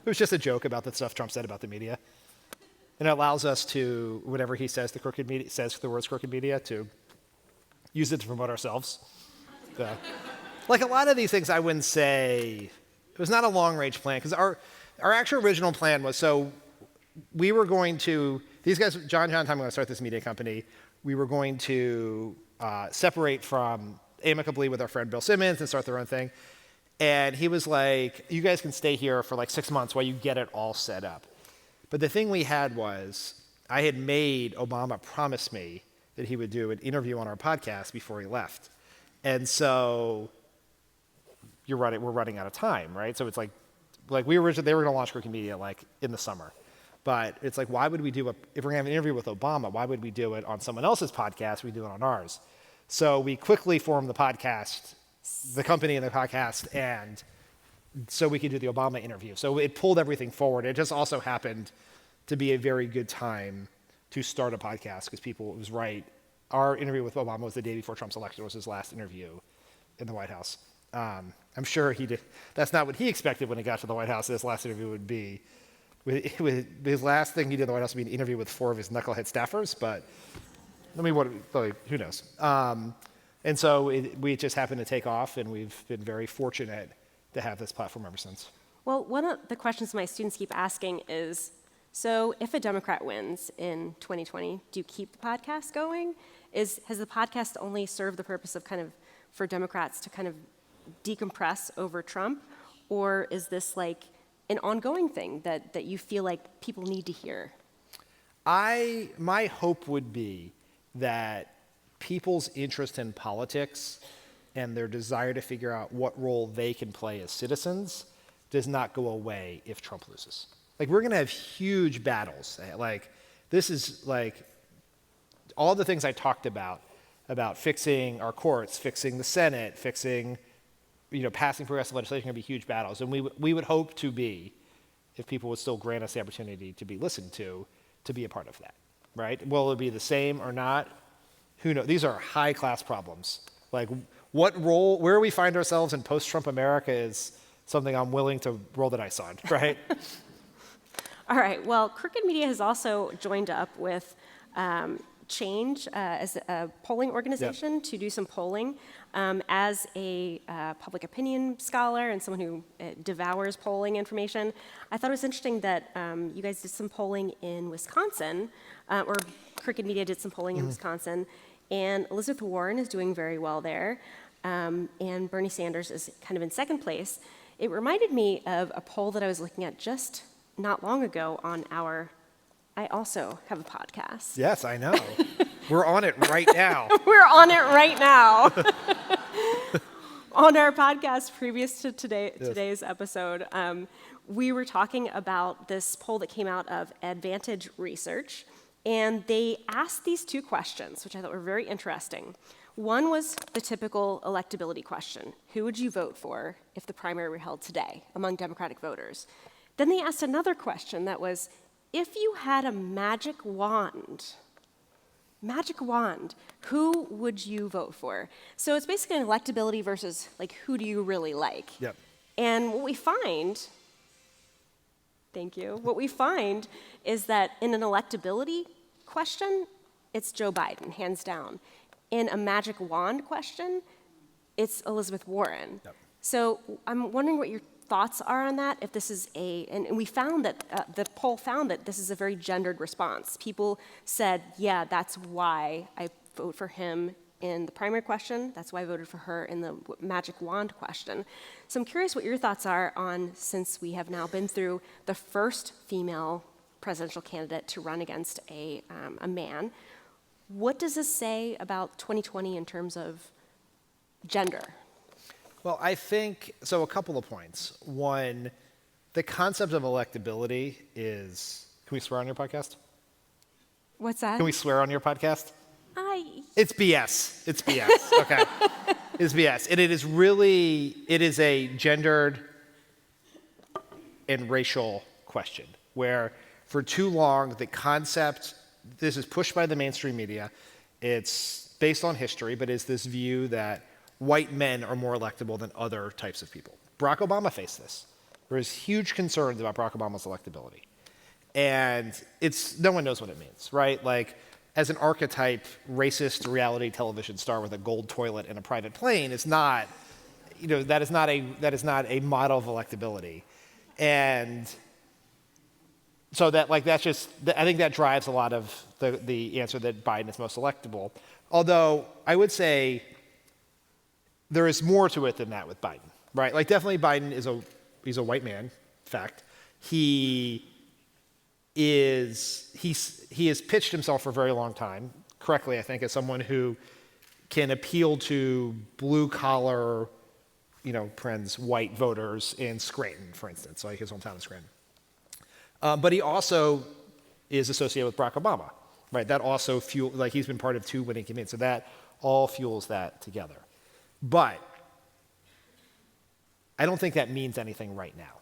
It was just a joke about the stuff Trump said about the media. And it allows us to, whenever he says the words crooked media, to use it to promote ourselves. A lot of these things I wouldn't say, it was not a long-range plan, because our actual original plan was, so we were going to, these guys, John and I'm going to start this media company. We were going to separate from amicably with our friend Bill Simmons and start their own thing. And he was like, you guys can stay here for like 6 months while you get it all set up. But the thing we had was, I had made Obama promise me that he would do an interview on our podcast before he left. And so we're running out of time, right? So it's like they were going to launch Crooked Media like in the summer. But it's like, why would we if we're going to have an interview with Obama, why would we do it on someone else's podcast? We do it on ours. So we quickly formed the podcast, the company and the podcast, and so we could do the Obama interview. So it pulled everything forward. It just also happened to be a very good time to start a podcast because it was right. Our interview with Obama was the day before Trump's election. It was his last interview in the White House. I'm sure he did. That's not what he expected when he got to the White House. His last interview would be, his last thing he did in the White House would be an interview with 4 of his knucklehead staffers. But who knows? And so we just happened to take off, and we've been very fortunate to have this platform ever since. Well, one of the questions my students keep asking is, so if a Democrat wins in 2020, do you keep the podcast going? Has the podcast only served the purpose of for Democrats to kind of decompress over Trump? Or is this like an ongoing thing that you feel like people need to hear? My hope would be that people's interest in politics and their desire to figure out what role they can play as citizens does not go away if Trump loses. Like, we're going to have huge battles. Like, this is like all the things I talked about fixing our courts, fixing the Senate, fixing, passing progressive legislation, are going to be huge battles. And we would hope to be, if people would still grant us the opportunity to be listened to be a part of that, right? Will it be the same or not? Who knows? These are high-class problems. Like, where we find ourselves in post-Trump America is something I'm willing to roll the dice on, right? All right. Well, Crooked Media has also joined up with Change as a polling organization to do some polling. As a public opinion scholar and someone who devours polling information, I thought it was interesting that you guys did some polling in Wisconsin, or Crooked Media did some polling in Wisconsin, and Elizabeth Warren is doing very well there, and Bernie Sanders is kind of in second place. It reminded me of a poll that I was looking at just not long ago on I also have a podcast. Yes, I know. We're on it right now. We're on it right now. On our podcast previous to today's episode, we were talking about this poll that came out of Advantage Research, and they asked these 2 questions, which I thought were very interesting. One was the typical electability question. Who would you vote for if the primary were held today among Democratic voters? Then they asked another question that was, if you had a magic wand, who would you vote for? So it's basically an electability versus like, who do you really like? Yep. And what we find, what we find is that in an electability question, it's Joe Biden, hands down. In a magic wand question, it's Elizabeth Warren. Yep. So I'm wondering what your thoughts are on that, if this is and we found that, the poll found that this is a very gendered response. People said, yeah, that's why I vote for him in the primary question, that's why I voted for her in the magic wand question. So I'm curious what your thoughts are on, since we have now been through the first female presidential candidate to run against a man, what does this say about 2020 in terms of gender? Well, I think, so a couple of points. One, the concept of electability is, can we swear on your podcast? What's that? Can we swear on your podcast? It's BS. It's BS. Okay. It's BS. And it is a gendered and racial question where for too long the concept, this is pushed by the mainstream media, it's based on history, but is this view that white men are more electable than other types of people. Barack Obama faced this. There was huge concerns about Barack Obama's electability. And no one knows what it means, right? Like, as an archetype, racist reality television star with a gold toilet and a private plane is not, that is not a model of electability. And so that like that's just I think that drives a lot of the answer that Biden is most electable. Although I would say there is more to it than that with Biden, right? Like definitely Biden he's a white man, fact. He has pitched himself for a very long time, correctly I think, as someone who can appeal to blue collar, white voters in Scranton, for instance, like his hometown of Scranton. But he also is associated with Barack Obama, right? That also he's been part of 2 winning campaigns, so that all fuels that together. But I don't think that means anything right now,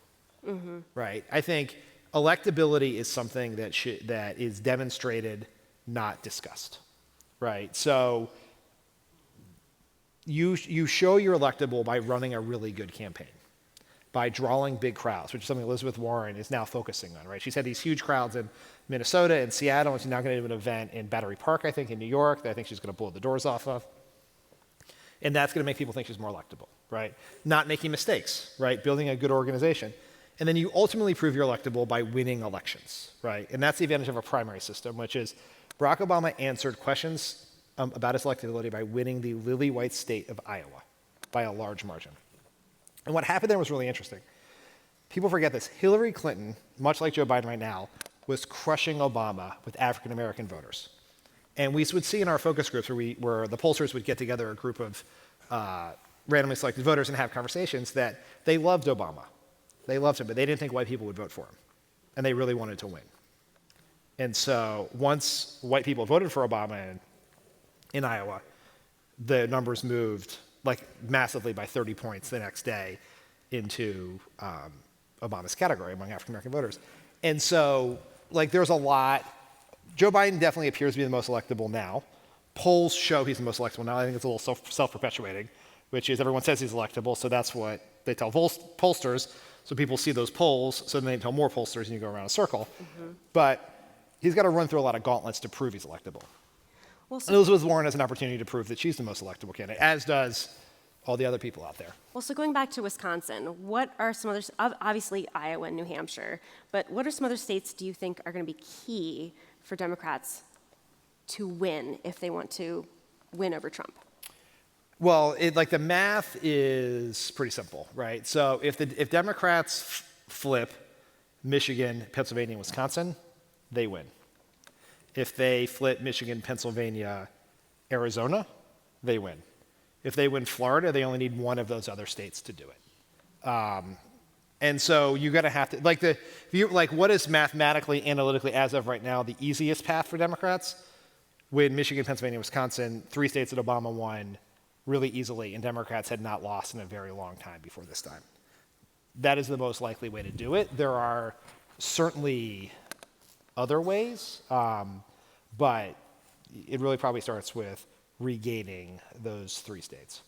right? I think electability is something that is demonstrated, not discussed, right? So you show you're electable by running a really good campaign, by drawing big crowds, which is something Elizabeth Warren is now focusing on, right? She's had these huge crowds in Minnesota and Seattle, and she's now going to do an event in Battery Park, I think, in New York, that I think she's going to blow the doors off of. And that's going to make people think she's more electable, right? Not making mistakes, right? Building a good organization. And then you ultimately prove you're electable by winning elections, right? And that's the advantage of a primary system, which is Barack Obama answered questions about his electability by winning the lily-white state of Iowa by a large margin. And what happened there was really interesting. People forget this. Hillary Clinton, much like Joe Biden right now, was crushing Obama with African-American voters. And we would see in our focus groups where the pollsters would get together a group of randomly selected voters and have conversations that they loved Obama. They loved him, but they didn't think white people would vote for him. And they really wanted to win. And so once white people voted for Obama in Iowa, the numbers moved like massively by 30 points the next day into Obama's category among African-American voters. And so like there's a lot. Joe Biden definitely appears to be the most electable now. Polls show he's the most electable now. I think it's a little self-perpetuating, which is everyone says he's electable, so that's what they tell pollsters. So people see those polls, so then they tell more pollsters, and you go around a circle. But he's got to run through a lot of gauntlets to prove he's electable. Well, and Elizabeth Warren has an opportunity to prove that she's the most electable candidate, as does all the other people out there. Well, so going back to Wisconsin, what are some others, obviously Iowa and New Hampshire, but what are some other states do you think are going to be key for Democrats to win if they want to win over Trump? Well, the math is pretty simple, right? So if Democrats flip Michigan, Pennsylvania, and Wisconsin, they win. If they flip Michigan, Pennsylvania, Arizona, they win. If they win Florida, they only need one of those other states to do it. And so you're going to have to, what is mathematically, analytically, as of right now, the easiest path for Democrats? Win Michigan, Pennsylvania, Wisconsin, 3 states that Obama won really easily, and Democrats had not lost in a very long time before this time. That is the most likely way to do it. There are certainly other ways, but it really probably starts with regaining those 3 states.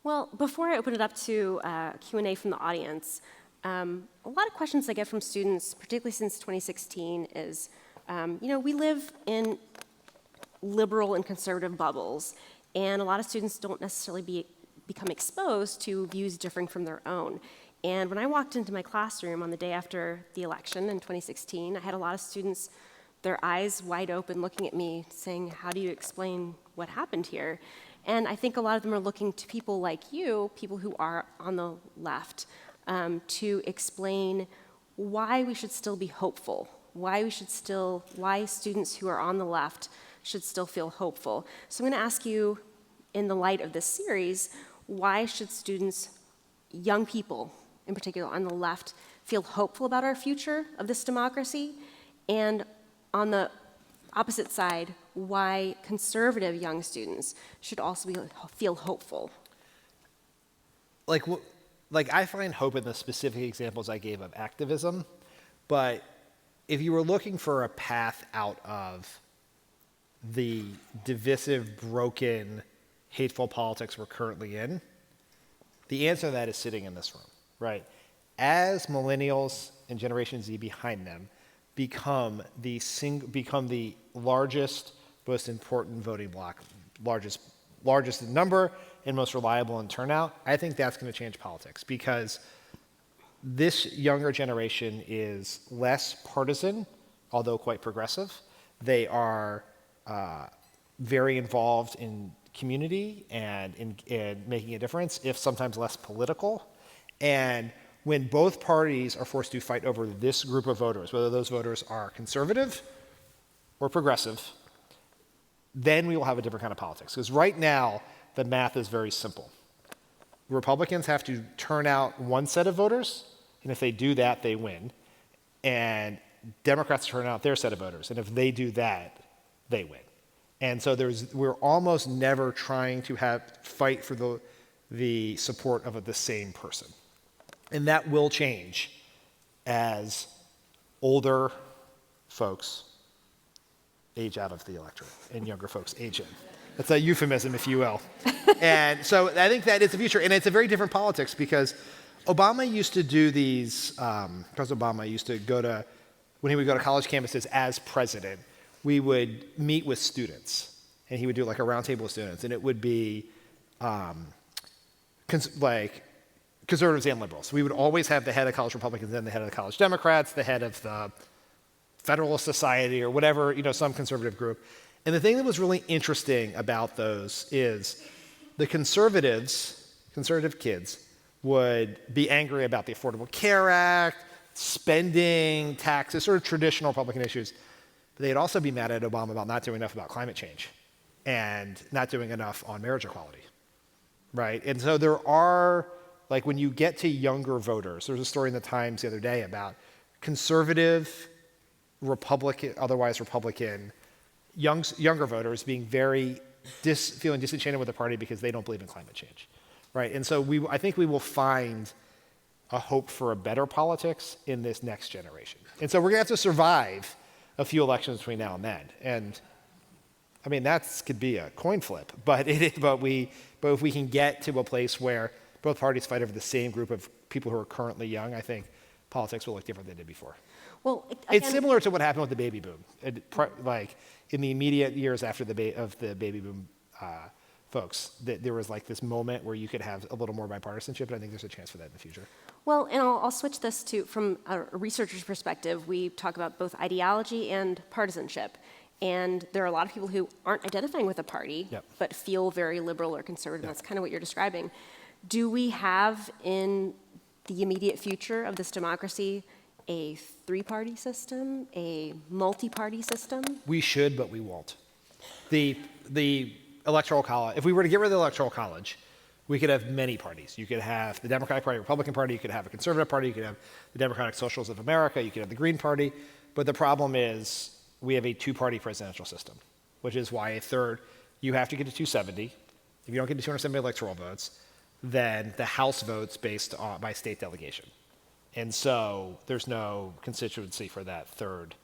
Well, before I open it up to Q&A from the audience, a lot of questions I get from students, particularly since 2016, is, we live in liberal and conservative bubbles, and a lot of students don't necessarily become exposed to views differing from their own. And when I walked into my classroom on the day after the election in 2016, I had a lot of students, their eyes wide open, looking at me, saying, how do you explain what happened here? And I think a lot of them are looking to people like you, people who are on the left, to explain why we should still be hopeful, why students who are on the left should still feel hopeful. So I'm going to ask you, in the light of this series, why should students, young people in particular on the left, feel hopeful about our future of this democracy? And on the opposite side, why conservative young students should also feel hopeful? I find hope in the specific examples I gave of activism, but if you were looking for a path out of the divisive, broken, hateful politics we're currently in, the answer to that is sitting in this room, right? As millennials and Generation Z behind them become the largest, most important voting bloc, largest in number and most reliable in turnout, I think that's going to change politics, because this younger generation is less partisan, although quite progressive. They are very involved in community and in making a difference, if sometimes less political. And when both parties are forced to fight over this group of voters, whether those voters are conservative or progressive, then we will have a different kind of politics. Because right now, the math is very simple. Republicans have to turn out one set of voters, and if they do that, they win. And Democrats turn out their set of voters, and if they do that, they win. And so we're almost never trying to fight for the support of the same person. And that will change as older folks age out of the electorate and younger folks age in. That's a euphemism, if you will. And so I think that is the future. And it's a very different politics because Obama used to do these, President Obama used to when he would go to college campuses as president, we would meet with students. And he would do like a roundtable with students. And it would be conservatives and liberals. We would always have the head of college Republicans and the head of the college Democrats, the head of the Federalist Society or whatever, some conservative group. And the thing that was really interesting about those is the conservative kids would be angry about the Affordable Care Act, spending, taxes, sort of traditional Republican issues. But they'd also be mad at Obama about not doing enough about climate change and not doing enough on marriage equality, right? And so there are, like when you get to younger voters, there's a story in the Times the other day about conservative, Republican, otherwise Republican, younger voters being very feeling disenchanted with the party because they don't believe in climate change, right? And so I think we will find a hope for a better politics in this next generation. And so we're gonna have to survive a few elections between now and then. And I mean, that could be a coin flip, but if we can get to a place where both parties fight over the same group of people who are currently young, I think politics will look different than it did before. Well, it's similar to what happened with the baby boom. Like in the immediate years after the baby boom folks, there was like this moment where you could have a little more bipartisanship, and I think there's a chance for that in the future. Well, and I'll switch this from a researcher's perspective. We talk about both ideology and partisanship. And there are a lot of people who aren't identifying with a party, but feel very liberal or conservative. That's kind of what you're describing. Do we have in the immediate future of this democracy a three-party system, a multi-party system? We should, but we won't. The Electoral College, if we were to get rid of the Electoral College, we could have many parties. You could have the Democratic Party, Republican Party, you could have a Conservative Party, you could have the Democratic Socialists of America, you could have the Green Party. But the problem is we have a two-party presidential system, which is why you have to get to 270. If you don't get to 270 electoral votes, then the House votes by state delegation. And so there's no constituency for that third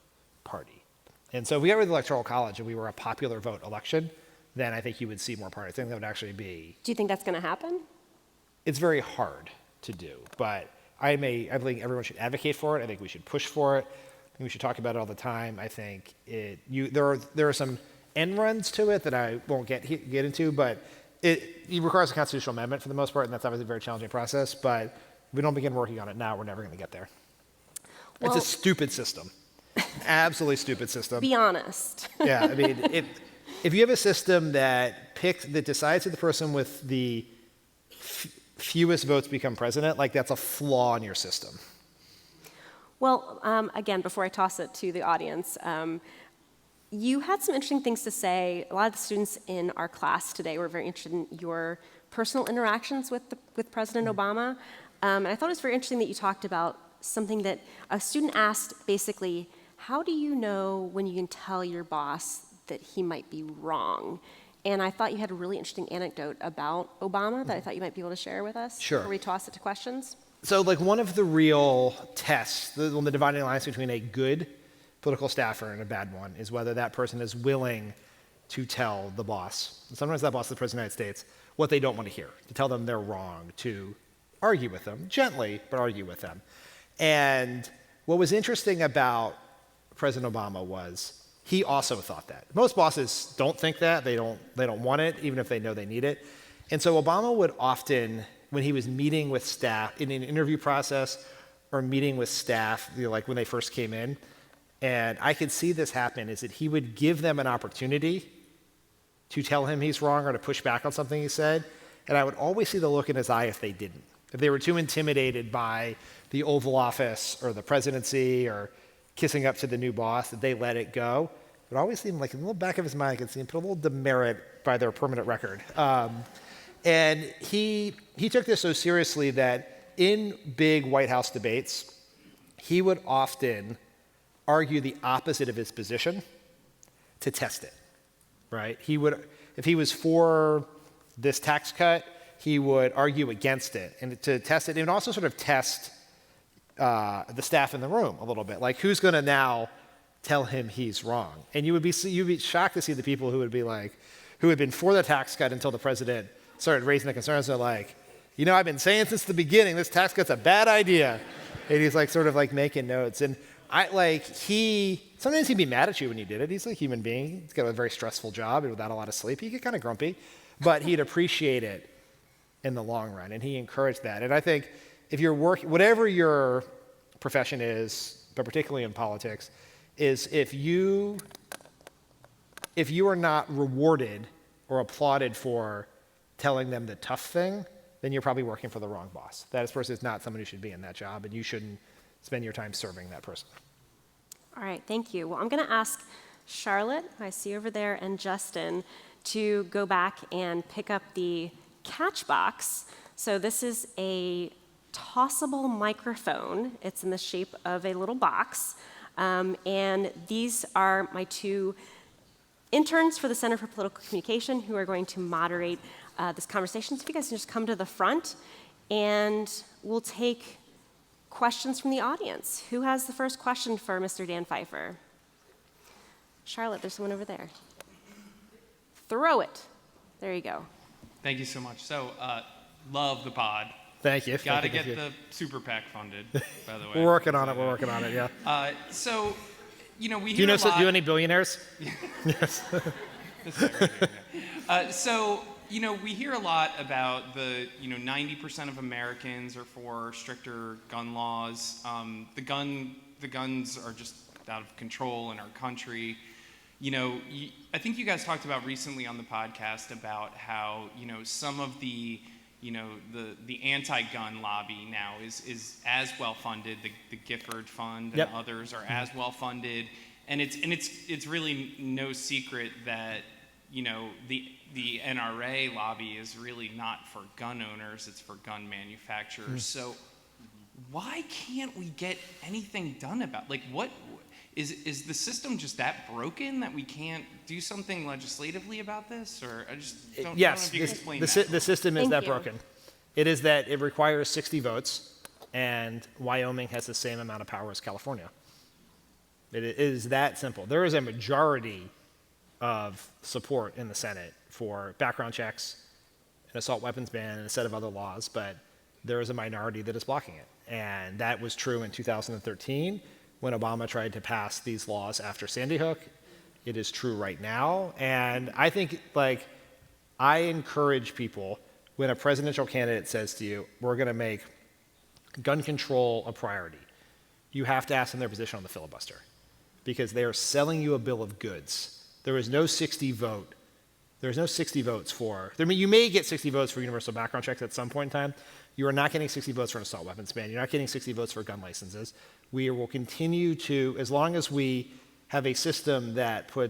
party. And so if we got rid of the Electoral College and we were a popular vote election, then I think you would see more parties. I think that would actually be... Do you think that's going to happen? It's very hard to do, but I think everyone should advocate for it. I think we should push for it. I think we should talk about it all the time. I think there are some end runs to it that I won't get into, but it requires a constitutional amendment for the most part, and that's obviously a very challenging process. But if we don't begin working on it now, we're never going to get there. It's a stupid system, absolutely stupid system. Be honest. Yeah, I mean, if you have a system that decides that the person with the fewest votes become president, like that's a flaw in your system. Well, again, before I toss it to the audience, you had some interesting things to say. A lot of the students in our class today were very interested in your personal interactions with President Obama. And I thought it was very interesting that you talked about something that a student asked, basically, how do you know when you can tell your boss that he might be wrong? And I thought you had a really interesting anecdote about Obama that I thought you might be able to share with us before we toss it to questions. So like one of the real tests, the dividing lines between a good political staffer and a bad one is whether that person is willing to tell the boss, and sometimes that boss is the President of the United States, what they don't want to hear, to tell them they're wrong, to argue with them, gently, but argue with them. And what was interesting about President Obama was he also thought that. Most bosses don't think that, they don't want it, even if they know they need it. And so Obama would often, when he was meeting with staff in an interview process or meeting with staff, like when they first came in, and I could see this happen, is that he would give them an opportunity to tell him he's wrong or to push back on something he said, and I would always see the look in his eye if they didn't. If they were too intimidated by the Oval Office or the presidency or kissing up to the new boss, that they let it go. It would always seem like in the back of his mind, I could see him put a little demerit by their permanent record. And he took this so seriously that in big White House debates, he would often argue the opposite of his position to test it, right? He would, if he was for this tax cut, he would argue against it. And to test it, he would also sort of test the staff in the room a little bit. Like, who's going to now tell him he's wrong? And you'd be shocked to see the people who would be like, who had been for the tax cut until the president started raising the concerns. They're like, I've been saying since the beginning, this tax cut's a bad idea. And he's like, sort of like making notes. And sometimes he'd be mad at you when you did it. He's a human being. He's got a very stressful job and without a lot of sleep. He'd get kind of grumpy, but he'd appreciate it in the long run. And he encouraged that. And I think if you're working, whatever your profession is, but particularly in politics, is if you are not rewarded or applauded for telling them the tough thing, then you're probably working for the wrong boss. That person is not someone who should be in that job, and you shouldn't spend your time serving that person. All right, thank you. Well, I'm going to ask Charlotte, who I see over there, and Justin to go back and pick up the catch box. So this is a tossable microphone. It's in the shape of a little box. And these are my two interns for the Center for Political Communication who are going to moderate this conversation. So if you guys can just come to the front, and we'll take questions from the audience. Who has the first question for Mr. Dan Pfeiffer? Charlotte, there's someone over there. Throw it. There you go. Thank you so much. So, love the pod. Thank you. Got to get the super PAC funded, by the way. We're working on it. We're working on it, yeah. So, we hear a lot. Do you know any billionaires? Yes. This guy right here, yeah. So, we hear a lot about the, 90% of Americans are for stricter gun laws. The guns are just out of control in our country. I think you guys talked about recently on the podcast about how, some of the anti-gun lobby now is as well funded. The Gifford Fund and others are as well funded, and it's really no secret that the NRA lobby is really not for gun owners; it's for gun manufacturers. So why can't we get anything done about what? Is the system just that broken that we can't do something legislatively about this? Or I just don't know if you can explain that. The system is that broken. It is that it requires 60 votes, and Wyoming has the same amount of power as California. It is that simple. There is a majority of support in the Senate for background checks, an assault weapons ban, and a set of other laws, but there is a minority that is blocking it. And that was true in 2013. When Obama tried to pass these laws after Sandy Hook. It is true right now. And I think, I encourage people, when a presidential candidate says to you, we're going to make gun control a priority, you have to ask them their position on the filibuster, because they are selling you a bill of goods. There is no 60 vote. There's no 60 votes for, you may get 60 votes for universal background checks at some point in time. You are not getting 60 votes for an assault weapons ban. You're not getting 60 votes for gun licenses. We will continue to, as long as we have a system that I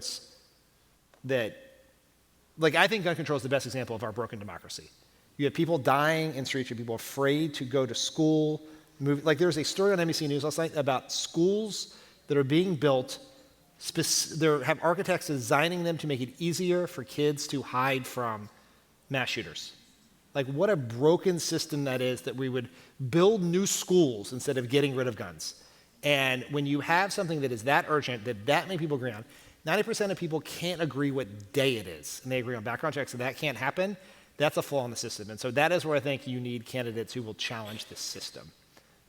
think gun control is the best example of our broken democracy. You have people dying in streets, you have people afraid to go to school. There was a story on NBC News last night about schools that are being built, have architects designing them to make it easier for kids to hide from mass shooters. What a broken system that is, that we would build new schools instead of getting rid of guns. And when you have something that is that urgent, that many people agree on, 90% of people can't agree what day it is, and they agree on background checks, so that can't happen. That's a flaw in the system. And so that is where I think you need candidates who will challenge the system.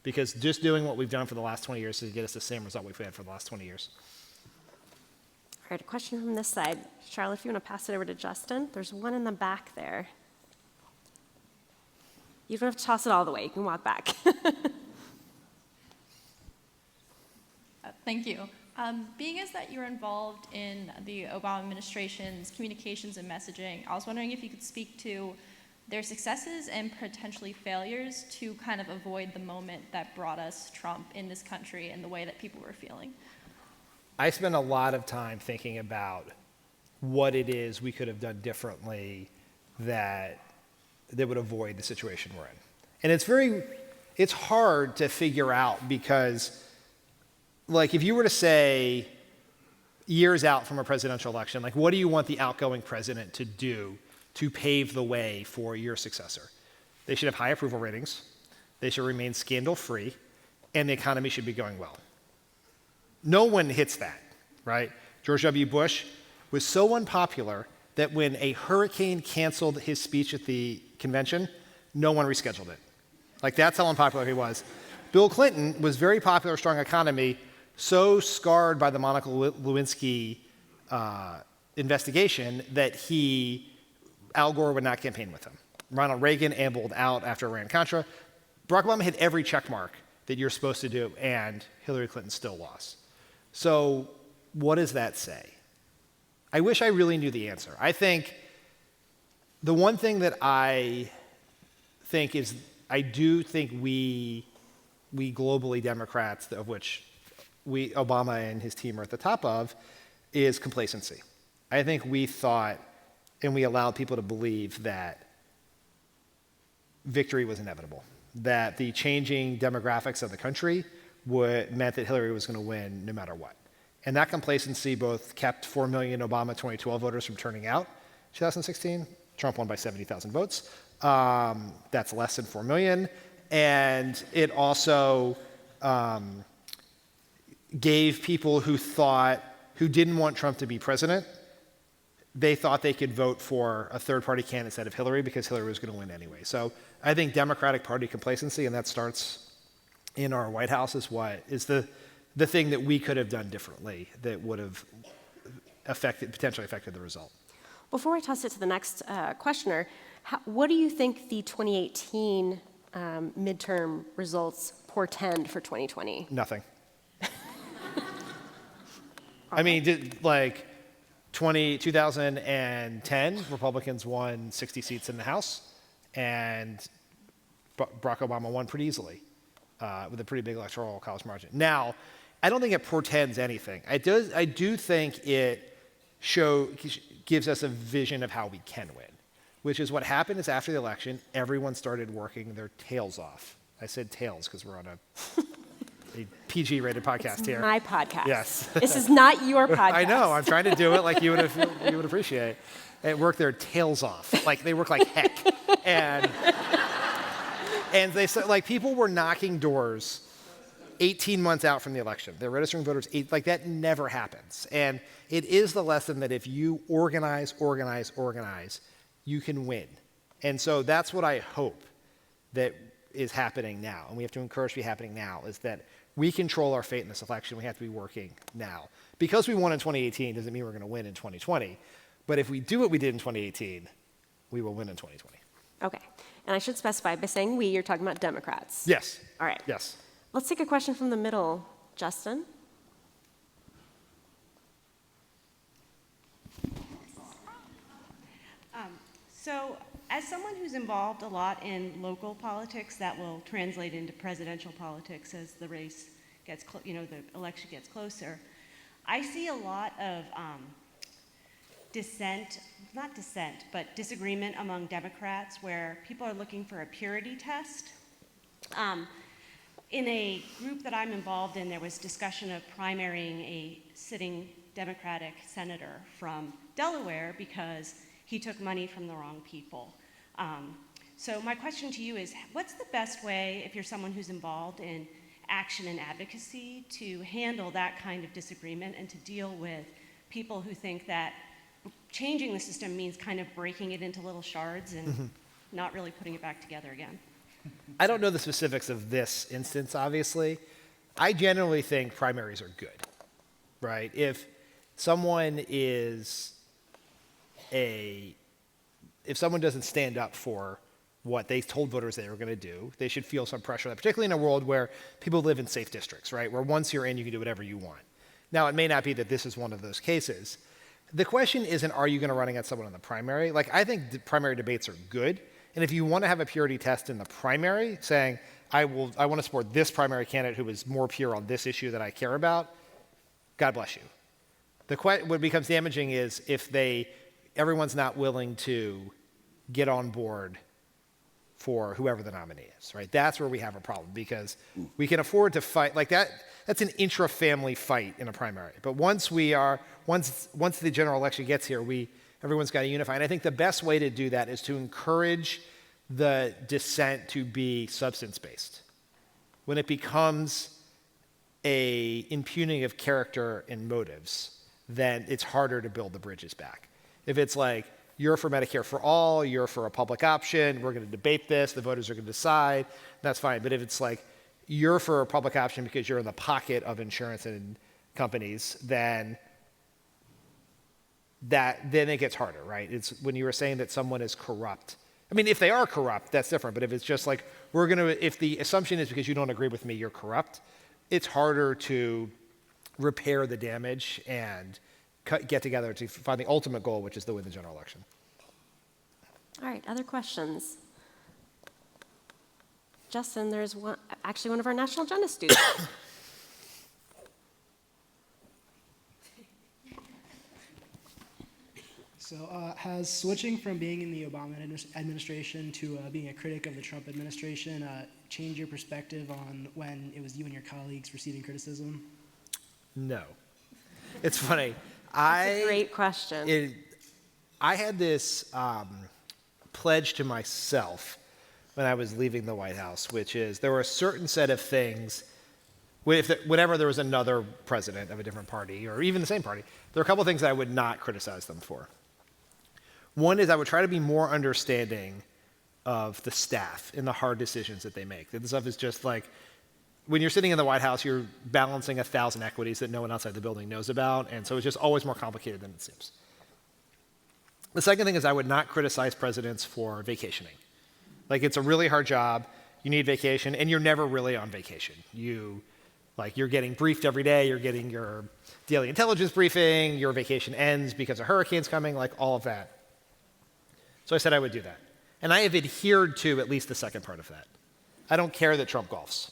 Because just doing what we've done for the last 20 years is to get us the same result we've had for the last 20 years. All right, a question from this side. Charlotte, if you want to pass it over to Justin. There's one in the back there. You don't have to toss it all the way. You can walk back. Thank you. Being as that you're involved in the Obama administration's communications and messaging, I was wondering if you could speak to their successes and potentially failures to kind of avoid the moment that brought us Trump in this country and the way that people were feeling. I spent a lot of time thinking about what it is we could have done differently that would avoid the situation we're in. And it's hard to figure out because, like, if you were to say years out from a presidential election, like, what do you want the outgoing president to do to pave the way for your successor? They should have high approval ratings, they should remain scandal-free, and the economy should be going well. No one hits that, right? George W. Bush was so unpopular that when a hurricane canceled his speech at the convention, no one rescheduled it. Like, that's how unpopular he was. Bill Clinton was very popular, strong economy, so scarred by the Monica Lewinsky investigation that Al Gore would not campaign with him. Ronald Reagan ambled out after Iran-Contra. Barack Obama hit every check mark that you're supposed to do, and Hillary Clinton still lost. So what does that say? I wish I really knew the answer. I think the one thing that I think is, I do think we globally Democrats, of which Obama and his team are at the top of, is complacency. I think we thought, and we allowed people to believe that victory was inevitable, that the changing demographics of the country meant that Hillary was going to win no matter what. And that complacency both kept 4 million Obama 2012 voters from turning out 2016. Trump won by 70,000 votes. That's less than 4 million. And it also gave people who didn't want Trump to be president, they thought they could vote for a third-party candidate instead of Hillary because Hillary was going to win anyway. So I think Democratic Party complacency, and that starts in our White House, is the thing that we could have done differently that would have potentially affected the result. Before I toss it to the next questioner, what do you think the 2018 midterm results portend for 2020? Nothing. I mean, 2010, Republicans won 60 seats in the House, and Barack Obama won pretty easily with a pretty big electoral college margin. Now, I don't think it portends anything. I do think it gives us a vision of how we can win, which is what happened is after the election, everyone started working their tails off. I said tails because we're on a PG-rated podcast here. My podcast. Yes. This is not your podcast. I know. I'm trying to do it like you would appreciate. They work their tails off. Like, they work like heck. And they said, like, people were knocking doors 18 months out from the election. They're registering voters. Like, that never happens. And it is the lesson that if you organize, you can win. And so that's what I hope that is happening now. And we have to encourage to be happening now, is that we control our fate in this election. We have to be working now. Because we won in 2018 doesn't mean we're going to win in 2020. But if we do what we did in 2018, we will win in 2020. Okay. And I should specify by saying we, you're talking about Democrats. Yes. All right. Yes. Let's take a question from the middle. Justin? So as someone who's involved a lot in local politics, that will translate into presidential politics as the race gets, the election gets closer. I see a lot of disagreement among Democrats where people are looking for a purity test. In a group that I'm involved in, there was discussion of primarying a sitting Democratic senator from Delaware because he took money from the wrong people. So my question to you is, what's the best way, if you're someone who's involved in action and advocacy, to handle that kind of disagreement and to deal with people who think that changing the system means kind of breaking it into little shards and not really putting it back together again? I don't know the specifics of this instance, obviously. I generally think primaries are good, right? If someone doesn't stand up for what they told voters they were going to do. They should feel some pressure, particularly in a world where people live in safe districts, right? Where once you're in, you can do whatever you want. Now, it may not be that this is one of those cases. The question isn't, are you going to run against someone in the primary? Like, I think the primary debates are good. And if you want to have a purity test in the primary, saying, I want to support this primary candidate who is more pure on this issue that I care about, God bless you. What becomes damaging is if everyone's not willing to get on board for whoever the nominee is, right? That's where we have a problem, because we can afford to fight like that. That's an intra-family fight in a primary. But once the general election gets here, everyone's got to unify. And I think the best way to do that is to encourage the dissent to be substance-based. When it becomes a impugning of character and motives, then it's harder to build the bridges back. If it's like, you're for Medicare for all, you're for a public option, we're going to debate this, the voters are going to decide, that's fine. But if it's like, you're for a public option because you're in the pocket of insurance and companies, then it gets harder, right? It's when you were saying that someone is corrupt. I mean, if they are corrupt, that's different. But if it's just like, if the assumption is because you don't agree with me, you're corrupt, it's harder to repair the damage and get together to find the ultimate goal, which is to win the general election. All right, other questions? Justin, there's actually one of our national agenda students. So has switching from being in the Obama administration to being a critic of the Trump administration changed your perspective on when it was you and your colleagues receiving criticism? No. It's funny. That's a great question. I had this pledge to myself when I was leaving the White House, which is there were a certain set of things, whenever there was another president of a different party, or even the same party, there are a couple of things I would not criticize them for. One is I would try to be more understanding of the staff in the hard decisions that they make. That the stuff is just like, when you're sitting in the White House, you're balancing 1,000 equities that no one outside the building knows about, and so it's just always more complicated than it seems. The second thing is I would not criticize presidents for vacationing. Like, it's a really hard job, you need vacation, and you're never really on vacation. You're getting briefed every day, you're getting your daily intelligence briefing, your vacation ends because a hurricane's coming, like all of that. So I said I would do that. And I have adhered to at least the second part of that. I don't care that Trump golfs.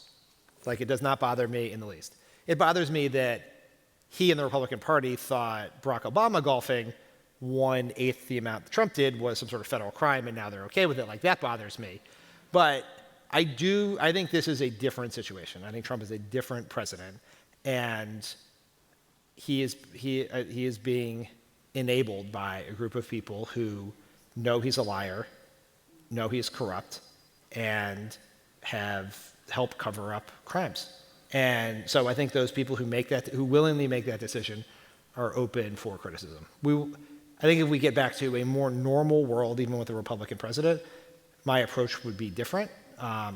Like, it does not bother me in the least. It bothers me that he and the Republican Party thought Barack Obama golfing 1/8 the amount that Trump did was some sort of federal crime, and now they're okay with it. Like, that bothers me. But I think this is a different situation. I think Trump is a different president, and he is being enabled by a group of people who know he's a liar, know he's corrupt, and have helped cover up crimes. And so I think those people who willingly make that decision are open for criticism. I think if we get back to a more normal world, even with a Republican president, my approach would be different. But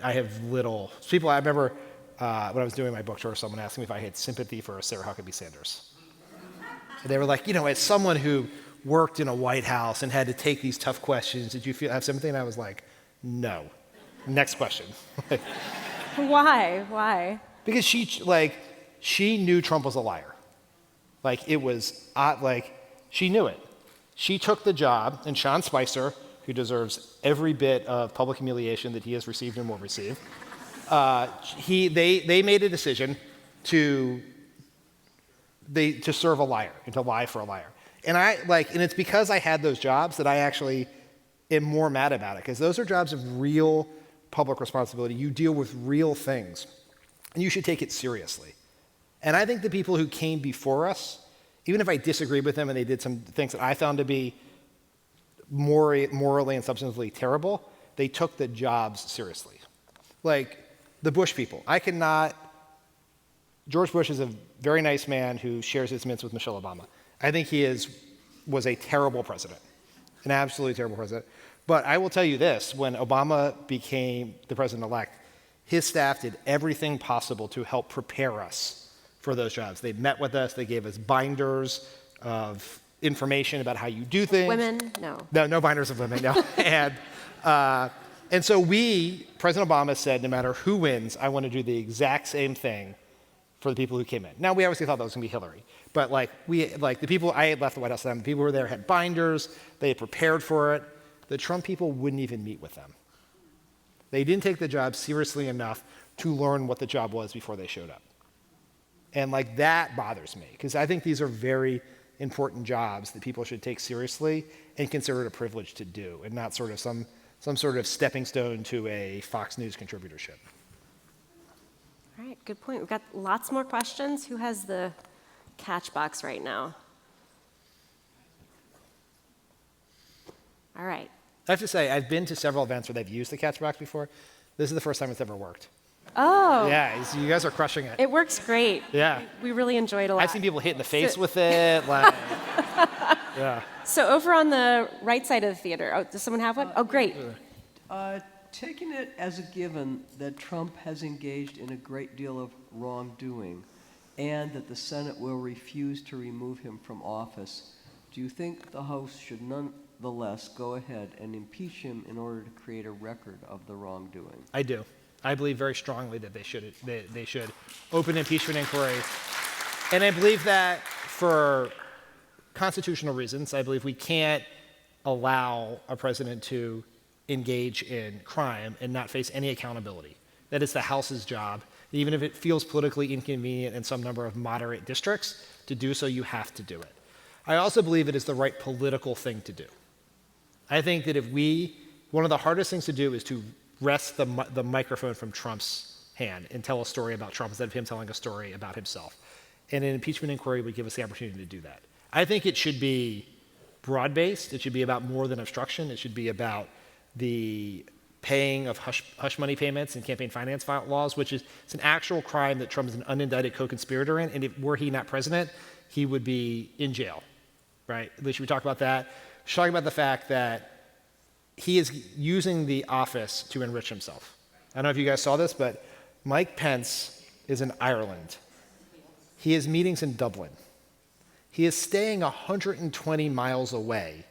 I have I remember when I was doing my book tour, someone asked me if I had sympathy for Sarah Huckabee Sanders. And they were like, as someone who worked in a White House and had to take these tough questions, did you have sympathy? And I was like, no. Next question. Why? Because she knew Trump was a liar. She knew it. She took the job, and Sean Spicer, who deserves every bit of public humiliation that he has received and will receive, they made a decision to serve a liar and to lie for a liar. And and it's because I had those jobs that I actually am more mad about it, because those are jobs of real public responsibility. You deal with real things, and you should take it seriously. And I think the people who came before us, even if I disagreed with them and they did some things that I found to be morally and substantively terrible, they took the jobs seriously. Like the Bush people. George Bush is a very nice man who shares his mints with Michelle Obama. I think he was a terrible president, an absolutely terrible president. But I will tell you this, when Obama became the president-elect, his staff did everything possible to help prepare us for those jobs. They met with us, they gave us binders of information about how you do things. Women? No. No binders of women, no. And so President Obama said, no matter who wins, I want to do the exact same thing for the people who came in. Now, we obviously thought that was going to be Hillary. But the people, I had left the White House then, the people who were there had binders, they had prepared for it. The Trump people wouldn't even meet with them. They didn't take the job seriously enough to learn what the job was before they showed up. And that bothers me, because I think these are very important jobs that people should take seriously and consider it a privilege to do, and not sort of some sort of stepping stone to a Fox News contributorship. All right, good point. We've got lots more questions. Who has the catch box right now? All right. I have to say, I've been to several events where they've used the catch box before. This is the first time it's ever worked. Oh. Yeah, you guys are crushing it. It works great. Yeah. We really enjoyed it a lot. I've seen people hit in the face with it. Yeah. So over on the right side of the theater, does someone have one? Oh, great. Taking it as a given that Trump has engaged in a great deal of wrongdoing and that the Senate will refuse to remove him from office, do you think the House should nonetheless go ahead and impeach him in order to create a record of the wrongdoing? I do. I believe very strongly that they should open impeachment inquiry. And I believe that for constitutional reasons, I believe we can't allow a president to engage in crime and not face any accountability. That is the House's job. Even if it feels politically inconvenient in some number of moderate districts, to do so, you have to do it. I also believe it is the right political thing to do. I think that one of the hardest things to do is to wrest the microphone from Trump's hand and tell a story about Trump instead of him telling a story about himself. And an impeachment inquiry would give us the opportunity to do that. I think it should be broad-based. It should be about more than obstruction. It should be about the paying of hush money payments and campaign finance laws, which is it's an actual crime that Trump is an unindicted co-conspirator in. And were he not president, he would be in jail, right? At least we talk about that. We should talk about the fact that he is using the office to enrich himself. I don't know if you guys saw this, but Mike Pence is in Ireland. He has meetings in Dublin. He is staying 120 miles away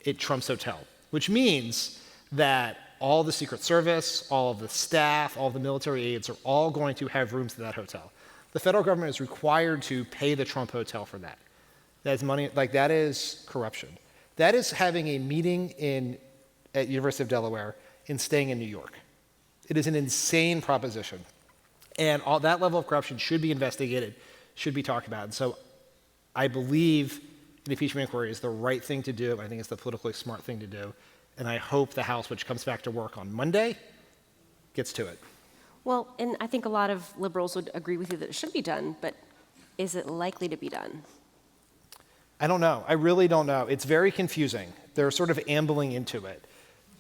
at Trump's hotel, which means that all the Secret Service, all of the staff, all of the military aides are all going to have rooms at that hotel. The federal government is required to pay the Trump hotel for that. That is money, that is corruption. That is having a meeting at University of Delaware and staying in New York. It is an insane proposition. And all that level of corruption should be investigated, should be talked about. And so I believe an impeachment inquiry is the right thing to do. I think it's the politically smart thing to do. And I hope the House, which comes back to work on Monday, gets to it. Well, and I think a lot of liberals would agree with you that it should be done, but is it likely to be done? I don't know. I really don't know. It's very confusing. They're sort of ambling into it.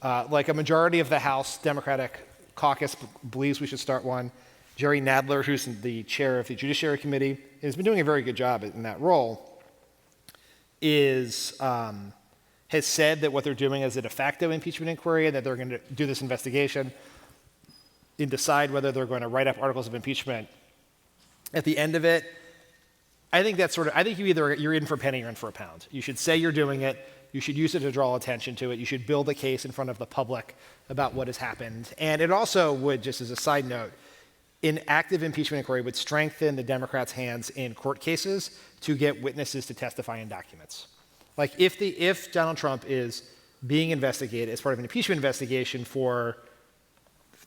A majority of the House Democratic caucus believes we should start one. Jerry Nadler, who's the chair of the Judiciary Committee, has been doing a very good job in that role, has said that what they're doing is a de facto impeachment inquiry and that they're going to do this investigation and decide whether they're going to write up articles of impeachment at the end of it. I think that's I think you're in for a penny or in for a pound. You should say you're doing it. You should use it to draw attention to it. You should build a case in front of the public about what has happened. And it also would, just as a side note, an active impeachment inquiry would strengthen the Democrats' hands in court cases to get witnesses to testify in documents. If Donald Trump is being investigated as part of an impeachment investigation for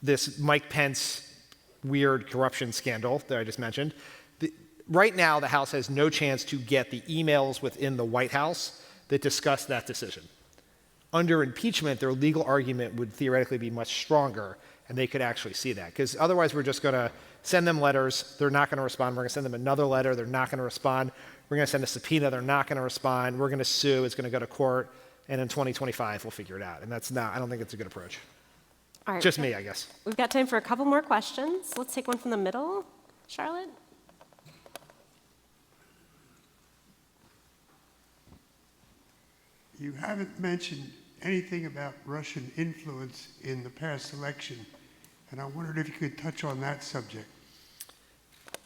this Mike Pence weird corruption scandal that I just mentioned, right now the House has no chance to get the emails within the White House that discuss that decision. Under impeachment, their legal argument would theoretically be much stronger, and they could actually see that. Because otherwise, we're just going to send them letters. They're not going to respond. We're going to send them another letter. They're not going to respond. We're going to send a subpoena. They're not going to respond. We're going to sue. It's going to go to court. And in 2025, we'll figure it out. And I don't think it's a good approach. All right, Just me, I guess. We've got time for a couple more questions. Let's take one from the middle. Charlotte? You haven't mentioned anything about Russian influence in the past election, and I wondered if you could touch on that subject.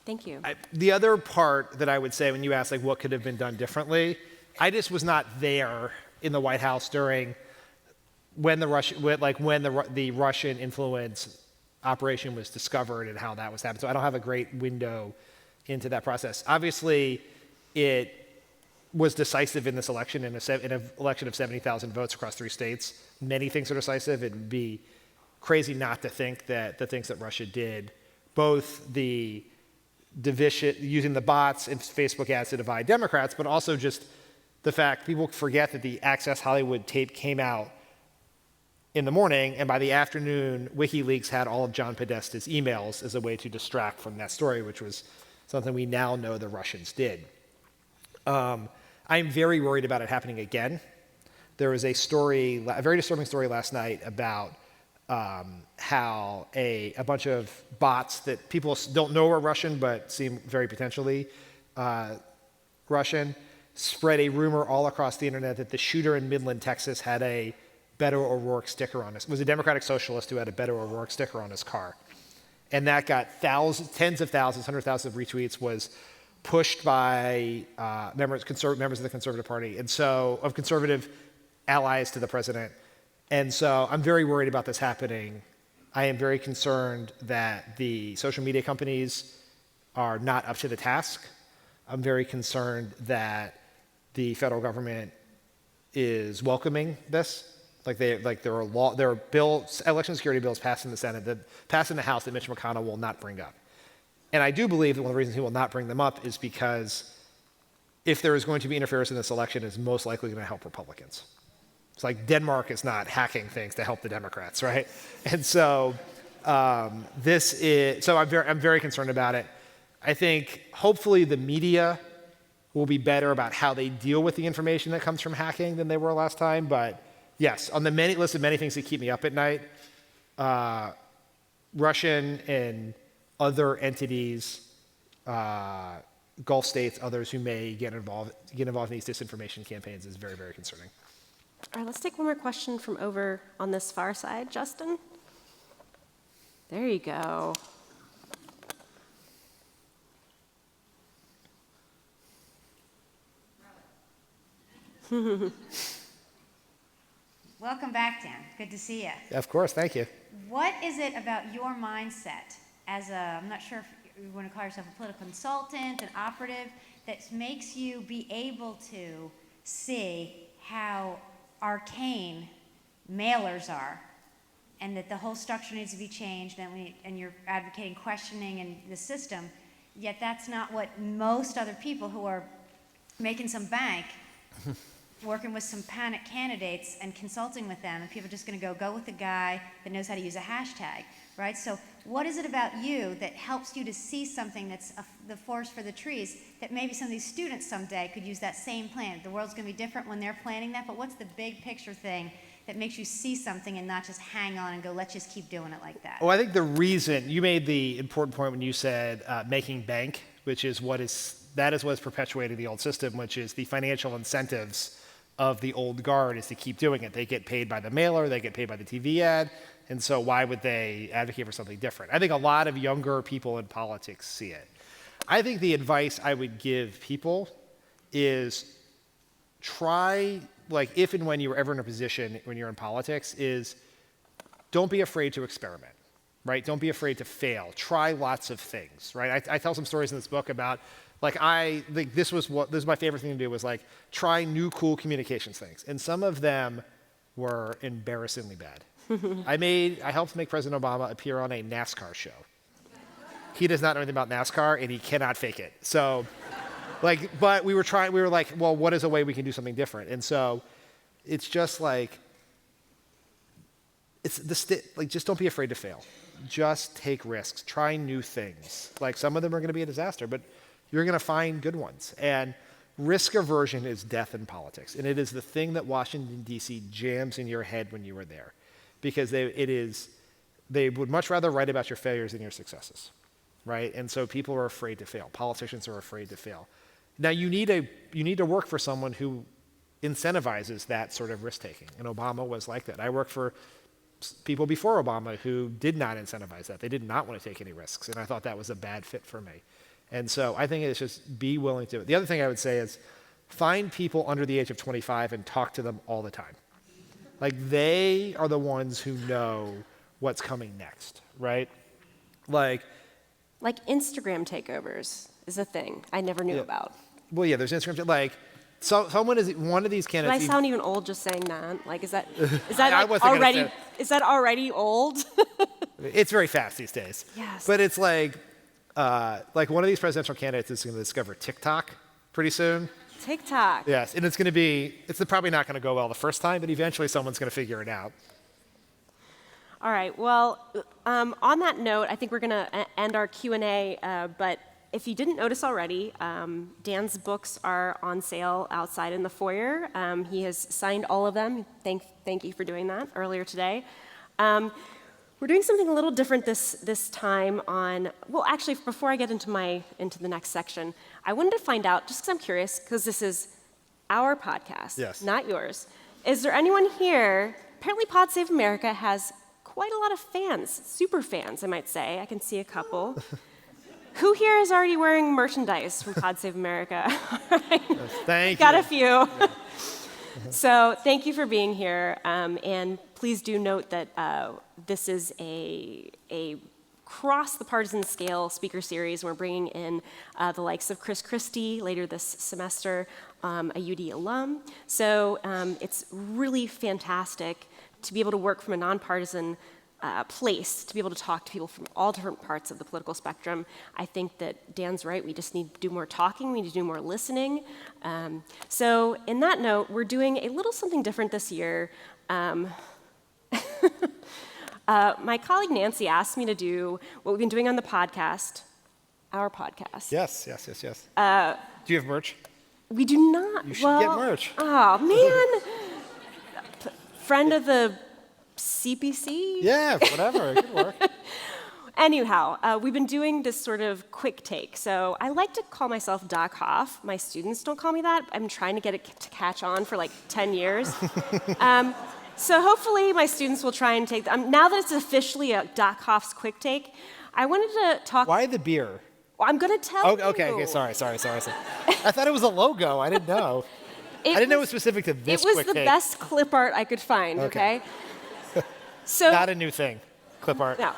Thank you. The other part that I would say when you ask what could have been done differently, I just was not there in the White House during when the Russian influence operation was discovered and how that was happening. So I don't have a great window into that process. Obviously, it was decisive in this election, in an election of 70,000 votes across 3 states. Many things are decisive. It would be crazy not to think that the things that Russia did, both the division, using the bots and Facebook ads to divide Democrats, but also just the fact people forget that the Access Hollywood tape came out in the morning, and by the afternoon, WikiLeaks had all of John Podesta's emails as a way to distract from that story, which was something we now know the Russians did. I'm very worried about it happening again. There was a very disturbing story last night about how a bunch of bots that people don't know are Russian but seem very potentially Russian spread a rumor all across the internet that the shooter in Midland, Texas had a Beto O'Rourke sticker on it. It was a Democratic Socialist who had a Beto O'Rourke sticker on his car. And that got tens of thousands, hundreds of thousands of retweets, was pushed by members of the Conservative Party, and so of conservative allies to the president. And so I'm very worried about this happening. I am very concerned that the social media companies are not up to the task. I'm very concerned that the federal government is welcoming this. There are bills, election security bills passed in the Senate, passed in the House that Mitch McConnell will not bring up. And I do believe that one of the reasons he will not bring them up is because if there is going to be interference in this election, it's most likely going to help Republicans. It's like Denmark is not hacking things to help the Democrats, right? And so I'm very concerned about it. I think hopefully the media will be better about how they deal with the information that comes from hacking than they were last time. But yes, on the list of many things that keep me up at night, Russian and other entities, Gulf states, others who may get involved in these disinformation campaigns is very, very concerning. All right, let's take one more question from over on this far side. Justin? There you go. Welcome back, Dan. Good to see you. Of course, thank you. What is it about your mindset as I'm not sure if you want to call yourself a political consultant, an operative, that makes you be able to see how arcane mailers are, and that the whole structure needs to be changed, and you're advocating questioning in the system, yet that's not what most other people who are making some bank working with some panic candidates and consulting with them, and people are just going to go with the guy that knows how to use a hashtag, right? So what is it about you that helps you to see something that's the forest for the trees, that maybe some of these students someday could use that same plan? The world's going to be different when they're planning that, but what's the big picture thing that makes you see something and not just hang on and go, let's just keep doing it like that? Well, I think the reason, you made the important point when you said making bank, which is what is perpetuating the old system, which is the financial incentives of the old guard is to keep doing it. They get paid by the mailer, they get paid by the TV ad, and so why would they advocate for something different? I think a lot of younger people in politics see it. I think the advice I would give people is try, if and when you're ever in a position when you're in politics, is don't be afraid to experiment, right? Don't be afraid to fail. Try lots of things, right? I tell some stories in this book about this was my favorite thing to do was try new cool communications things. And some of them were embarrassingly bad. I helped make President Obama appear on a NASCAR show. He does not know anything about NASCAR and he cannot fake it. So but we were well, what is a way we can do something different? And so it's just just don't be afraid to fail. Just take risks, try new things. Some of them are going to be a disaster, but you're going to find good ones. And risk aversion is death in politics. And it is the thing that Washington, D.C. jams in your head when you were there. Because they would much rather write about your failures than your successes, right? And so people are afraid to fail. Politicians are afraid to fail. Now you need to work for someone who incentivizes that sort of risk-taking. And Obama was like that. I worked for people before Obama who did not incentivize that. They did not want to take any risks. And I thought that was a bad fit for me. And so I think it's just be willing to. The other thing I would say is find people under the age of 25 and talk to them all the time. Like, they are the ones who know what's coming next, right? Like Instagram takeovers is a thing I never knew about. Well, yeah, there's Instagram. Like, so someone is one of these Did candidates. I sound even old just saying that? Like, is that I like wasn't gonna already? say Is that already old? It's very fast these days. Yes. But it's like one of these presidential candidates is going to discover TikTok pretty soon. TikTok. Yes, and it's probably not going to go well the first time, but eventually someone's going to figure it out. All right. Well, on that note, I think we're going to end our Q&A. But if you didn't notice already, Dan's books are on sale outside in the foyer. He has signed all of them. Thank you for doing that earlier today. We're doing something a little different this time well, actually, before I get into the next section, I wanted to find out, just because I'm curious, because this is our podcast, yes, not yours. Is there anyone here? Apparently, Pod Save America has quite a lot of fans, super fans, I might say. I can see a couple. Who here is already wearing merchandise from Pod Save America? Yes, thank you. Got a few. Yeah. So thank you for being here, and please do note that this is a across the partisan scale speaker series. We're bringing in the likes of Chris Christie later this semester, a UD alum. So it's really fantastic to be able to work from a nonpartisan place, to be able to talk to people from all different parts of the political spectrum. I think that Dan's right. We just need to do more talking. We need to do more listening. So in that note, we're doing a little something different this year. My colleague Nancy asked me to do what we've been doing on the podcast, our podcast. Yes. Do you have merch? We do not. You should get merch. Oh, man. Friend of the CPC? Yeah, whatever. It could work. Anyhow, we've been doing this sort of quick take. So I like to call myself Doc Hoff. My students don't call me that. I'm trying to get it to catch on for like 10 years. So hopefully my students will try and take, now that it's officially a Doc Hoff's quick take, I wanted to talk. Why the beer? Well, I'm going to tell you. Okay, sorry. I thought it was a logo. I didn't know. I didn't know it was specific to this quick take. It was the best clip art I could find, okay? So, not a new thing, clip art. No.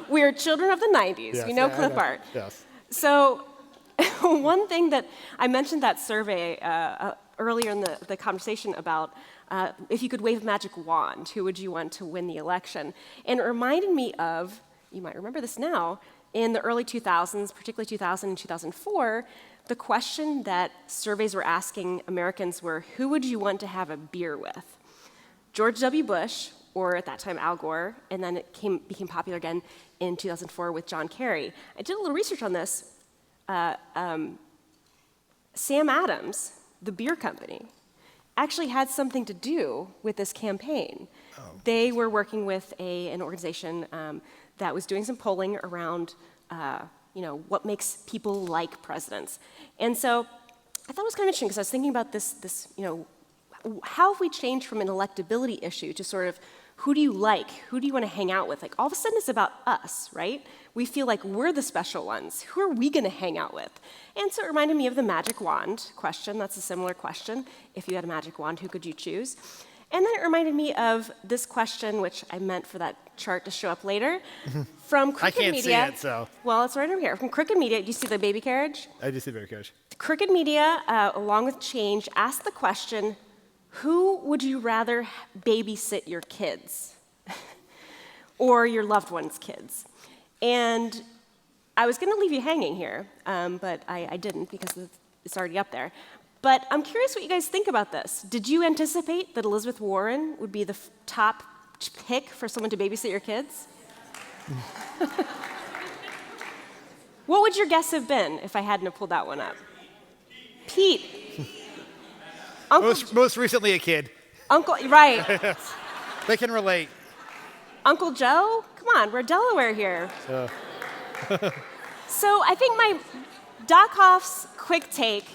We are children of the 90s. Yes, we know clip art. Yes. So one thing that I mentioned that survey earlier in the conversation about if you could wave a magic wand, who would you want to win the election? And it reminded me of, you might remember this now, in the early 2000s, particularly 2000 and 2004, the question that surveys were asking Americans were, who would you want to have a beer with? George W. Bush, or at that time Al Gore, and then it became popular again in 2004 with John Kerry. I did a little research on this. Sam Adams, the beer company, actually had something to do with this campaign. Oh. They were working with an organization that was doing some polling around what makes people like presidents. And so I thought it was kind of interesting because I was thinking about this, how have we changed from an electability issue to sort of who do you like? Who do you want to hang out with? Like all of a sudden it's about us, right? We feel like we're the special ones. Who are we going to hang out with? And so it reminded me of the magic wand question. That's a similar question. If you had a magic wand, who could you choose? And then it reminded me of this question, which I meant for that chart to show up later, from Crooked Media. I can't see it, so. Well, it's right over here. From Crooked Media. Do you see the baby carriage? I do see the baby carriage. Crooked Media, along with Change, asked the question, who would you rather babysit your kids or your loved one's kids? And I was going to leave you hanging here, but I didn't because it's already up there. But I'm curious what you guys think about this. Did you anticipate that Elizabeth Warren would be the top pick for someone to babysit your kids? What would your guess have been if I hadn't have pulled that one up? Pete. Most recently a kid. Right. They can relate. Uncle Joe? Come on, we're Delaware here. So I think my Doc Hoff's quick take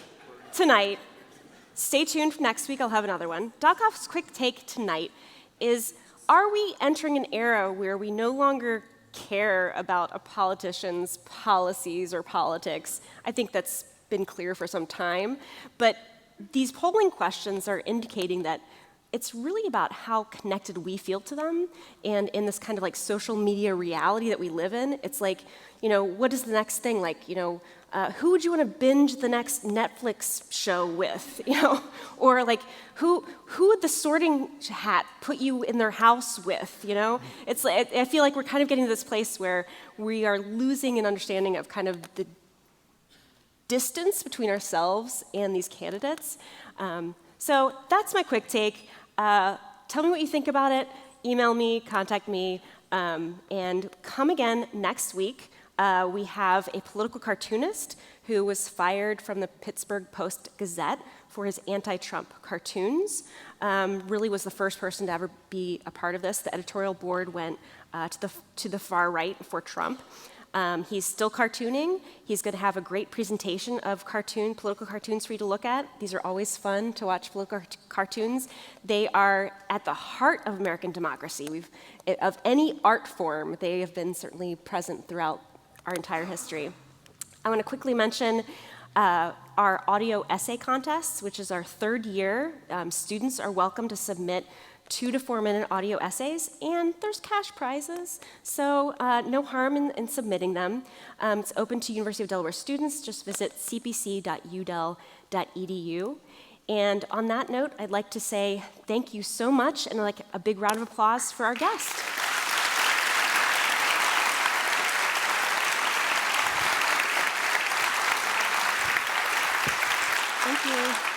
tonight, stay tuned for next week, I'll have another one. Doc Hoff's quick take tonight is, are we entering an era where we no longer care about a politician's policies or politics. I think that's been clear for some time. But these polling questions are indicating that it's really about how connected we feel to them. And in this kind of like social media reality that we live in, it's like, what is the next thing? Like, who would you want to binge the next Netflix show with? Or like, who would the Sorting Hat put you in their house with? It's like, I feel like we're kind of getting to this place where we are losing an understanding of kind of the distance between ourselves and these candidates. So that's my quick take. Tell me what you think about it. Email me, contact me, and come again next week. We have a political cartoonist who was fired from the Pittsburgh Post-Gazette for his anti-Trump cartoons. Really was the first person to ever be a part of this. The editorial board went to the far right for Trump. He's still cartooning. He's going to have a great presentation of political cartoons for you to look at. These are always fun to watch political cartoons. They are at the heart of American democracy. Of any art form, they have been certainly present throughout our entire history. I want to quickly mention our audio essay contests, which is our third year. Students are welcome to submit 2 to 4 minute audio essays, and there's cash prizes, so no harm in submitting them. It's open to University of Delaware students. Just visit cpc.udel.edu. And on that note, I'd like to say thank you so much, and like a big round of applause for our guest. Thank you.